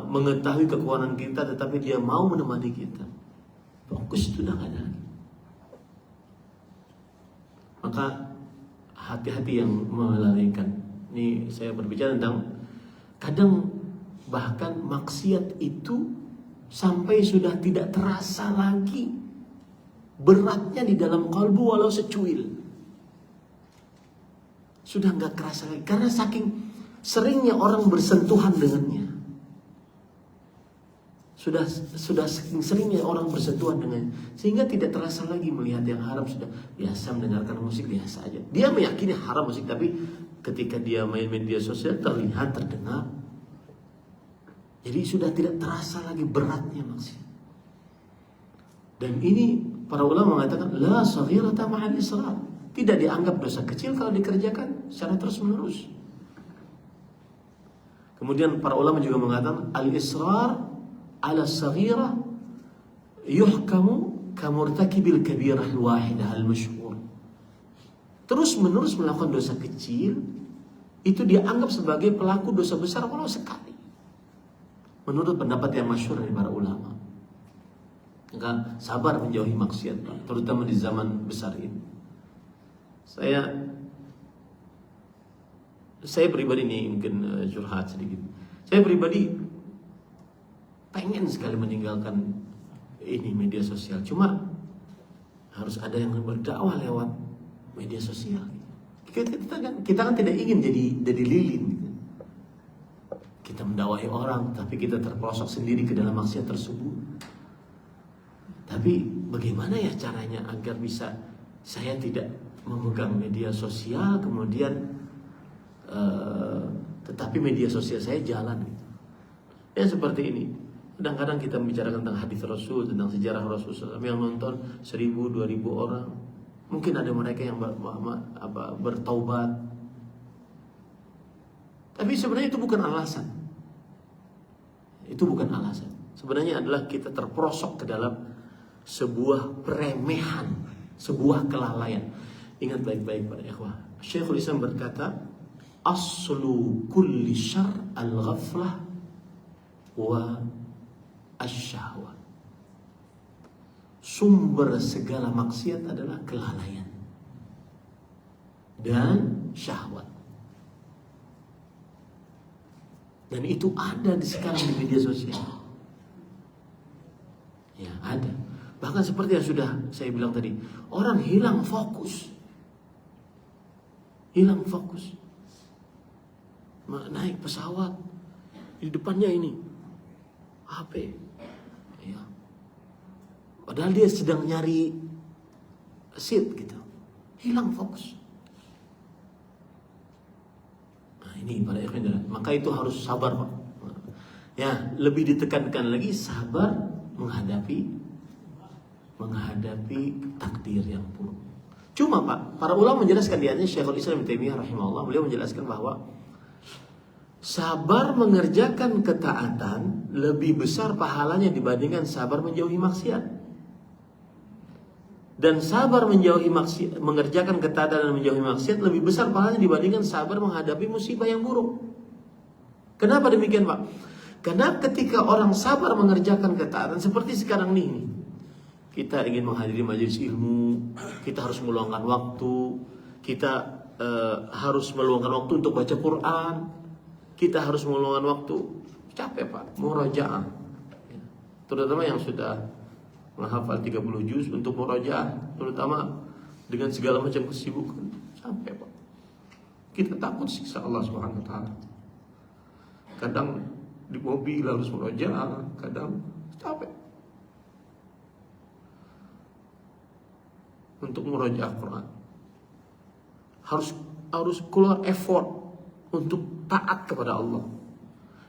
mengetahui kekurangan kita, tetapi dia mau menemani kita. Fokus itu udah gak ada lagi. Maka hati-hati yang melalaikan. Ini saya berbicara tentang kadang bahkan maksiat itu sampai sudah tidak terasa lagi beratnya di dalam kalbu walau secuil. Sudah nggak kerasa lagi karena saking seringnya orang bersentuhan dengannya. Sudah saking seringnya orang bersentuhan dengan, sehingga tidak terasa lagi melihat yang haram. Sudah biasa mendengarkan musik, biasa aja. Dia meyakini haram musik, tapi ketika dia main media sosial terlihat, terdengar. Jadi sudah tidak terasa lagi beratnya maksiat. Dan ini para ulama mengatakan la saghirata ma'al israr. Tidak dianggap dosa kecil kalau dikerjakan secara terus-menerus. Kemudian para ulama juga mengatakan al-israr ala saghirah yuhkamu kamurtakibil kabirah al-wahidah al-masyhur. Terus-menerus melakukan dosa kecil itu dianggap sebagai pelaku dosa besar walau sekali. Menurut pendapat yang masyhur dari para ulama. Maka sabar menjauhi maksiat, terutama di zaman besar ini. Saya pribadi nih mungkin curhat sedikit. Saya pribadi pengen sekali meninggalkan ini media sosial. Cuma harus ada yang berdakwah lewat media sosial. Kita kan tidak ingin jadi lilin gitu. Kita mendakwahi orang, tapi kita terperosok sendiri ke dalam maksiat tersebut. Tapi bagaimana ya caranya agar bisa saya tidak memegang media sosial, kemudian tetapi media sosial saya jalan gitu. Ya seperti ini. Kadang-kadang kita membicarakan tentang hadis Rasul, tentang sejarah Rasul SAW, yang nonton 1.000-2.000 orang. Mungkin ada mereka yang bertaubat. Tapi sebenarnya itu bukan alasan. Itu bukan alasan. Sebenarnya adalah kita terperosok ke dalam sebuah peremehan, sebuah kelalaian. Ingat baik-baik para ikhwah. Syekhul Islam berkata, aslu kulli syar al-ghaflah wa asyahwat. Sumber segala maksiat adalah kelalaian dan syahwat. Dan itu ada di sekarang di media sosial. Ya, ada. Bahkan seperti yang sudah saya bilang tadi, orang hilang fokus. Hilang fokus. Naik pesawat, di depannya ini HP. Ya. Padahal dia sedang nyari seat gitu. Hilang fokus. Nah, ini pada akhirnya, maka itu harus sabar, Pak. Ya, lebih ditekankan lagi sabar menghadapi takdir yang buruk. Cuma Pak, para ulama menjelaskan di antaranya Syekhul Islam Ibnu Taimiyah rahimahullah, beliau menjelaskan bahwa sabar mengerjakan ketaatan lebih besar pahalanya dibandingkan sabar menjauhi maksiat. Dan sabar menjauhi maksiat, mengerjakan ketaatan dan menjauhi maksiat lebih besar pahalanya dibandingkan sabar menghadapi musibah yang buruk. Kenapa demikian, Pak? Karena ketika orang sabar mengerjakan ketaatan seperti sekarang nih, kita ingin menghadiri majelis ilmu, kita harus meluangkan waktu, kita harus meluangkan waktu untuk baca Quran, kita harus meluangkan waktu, capek Pak, murajaah. Terutama yang sudah menghafal 30 juz untuk murajaah, terutama dengan segala macam kesibukan, capek Pak. Kita takut siksa Allah Subhanahu wa taala. Kadang di mobil harus murajaah, kadang capek. Untuk murajaah Quran harus keluar effort untuk taat kepada Allah.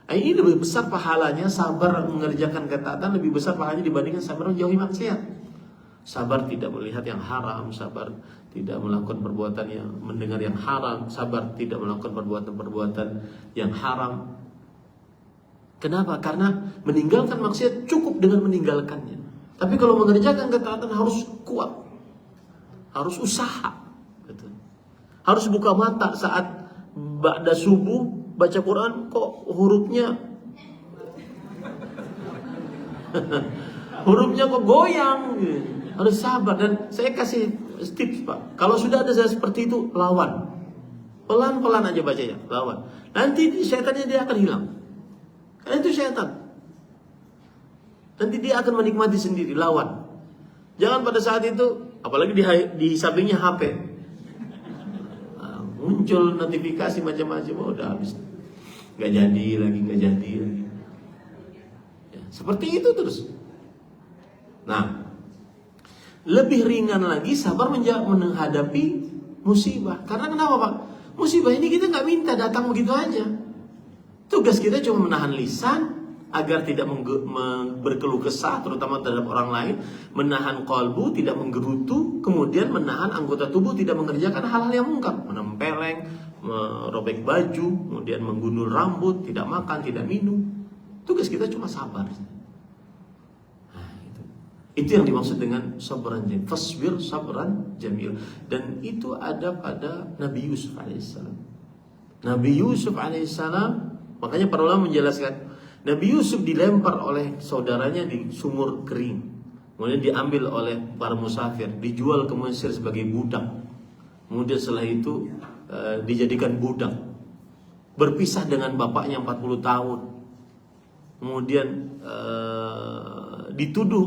Ini lebih besar pahalanya, sabar mengerjakan ketaatan lebih besar pahalanya dibandingkan sabar menjauhi maksiat. Sabar tidak melihat yang haram, sabar tidak melakukan perbuatan yang mendengar yang haram, sabar tidak melakukan perbuatan-perbuatan yang haram. Kenapa? Karena meninggalkan maksiat cukup dengan meninggalkannya. Tapi kalau mengerjakan ketaatan harus kuat. Harus usaha, gitu. Harus buka mata saat ba'da subuh baca Quran kok hurufnya kok goyang, gitu. Harus sabar. Dan saya kasih tips Pak, kalau sudah ada saya seperti itu, lawan, pelan-pelan aja bacanya, lawan. Nanti syaitannya dia akan hilang, karena itu syaitan. Nanti dia akan menikmati sendiri, lawan. Jangan pada saat itu, apalagi di sampingnya HP, muncul notifikasi macam-macam, udah habis, nggak jadi lagi. Ya, seperti itu terus. Nah, lebih ringan lagi sabar menghadapi musibah. Karena kenapa Pak? Musibah ini kita nggak minta datang begitu aja. Tugas kita cuma menahan lisan agar tidak berkeluh kesah, terutama terhadap orang lain, menahan qalbu, tidak menggerutu, kemudian menahan anggota tubuh tidak mengerjakan hal-hal yang mungkar, menempeleng, merobek baju, kemudian menggundul rambut, tidak makan, tidak minum. Tugas kita cuma sabar. Nah, itu yang dimaksud dengan sabran jamil. Fasbir sabran jamil. Dan itu ada pada Nabi Yusuf alaihissalam. Nabi Yusuf alaihissalam, makanya para ulama menjelaskan, Nabi Yusuf dilempar oleh saudaranya di sumur kering, kemudian diambil oleh para musafir, dijual ke Mesir sebagai budak. Kemudian setelah itu dijadikan budak, berpisah dengan bapaknya 40 tahun. Kemudian dituduh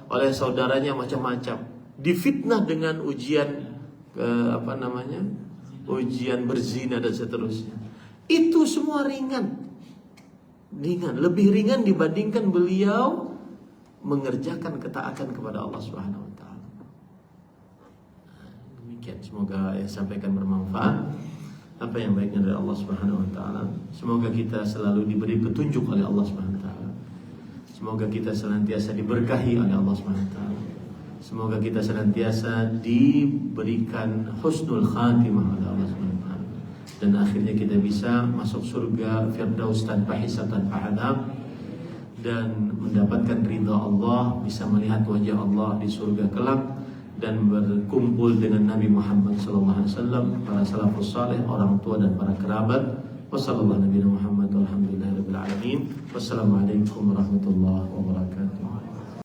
oleh saudaranya macam-macam, difitnah dengan ujian ujian berzina dan seterusnya. Itu semua ringan, lebih ringan dibandingkan beliau mengerjakan ketaatan kepada Allah Subhanahu wa taala. Demikian, semoga yang sampaikan bermanfaat. Apa yang baiknya dari Allah Subhanahu wa taala. Semoga kita selalu diberi petunjuk oleh Allah Subhanahu wa taala. Semoga kita senantiasa diberkahi oleh Allah Subhanahu wa taala. Semoga kita senantiasa diberikan husnul khatimah oleh Allah Subhanahu wa taala. Dan akhirnya kita bisa masuk surga Firdaus tanpa hisab, tanpa adab, dan mendapatkan ridha Allah, bisa melihat wajah Allah di surga kelak, dan berkumpul dengan Nabi Muhammad SAW, para salafus saleh, orang tua dan para kerabat. Wassalamualaikum warahmatullahi wabarakatuh.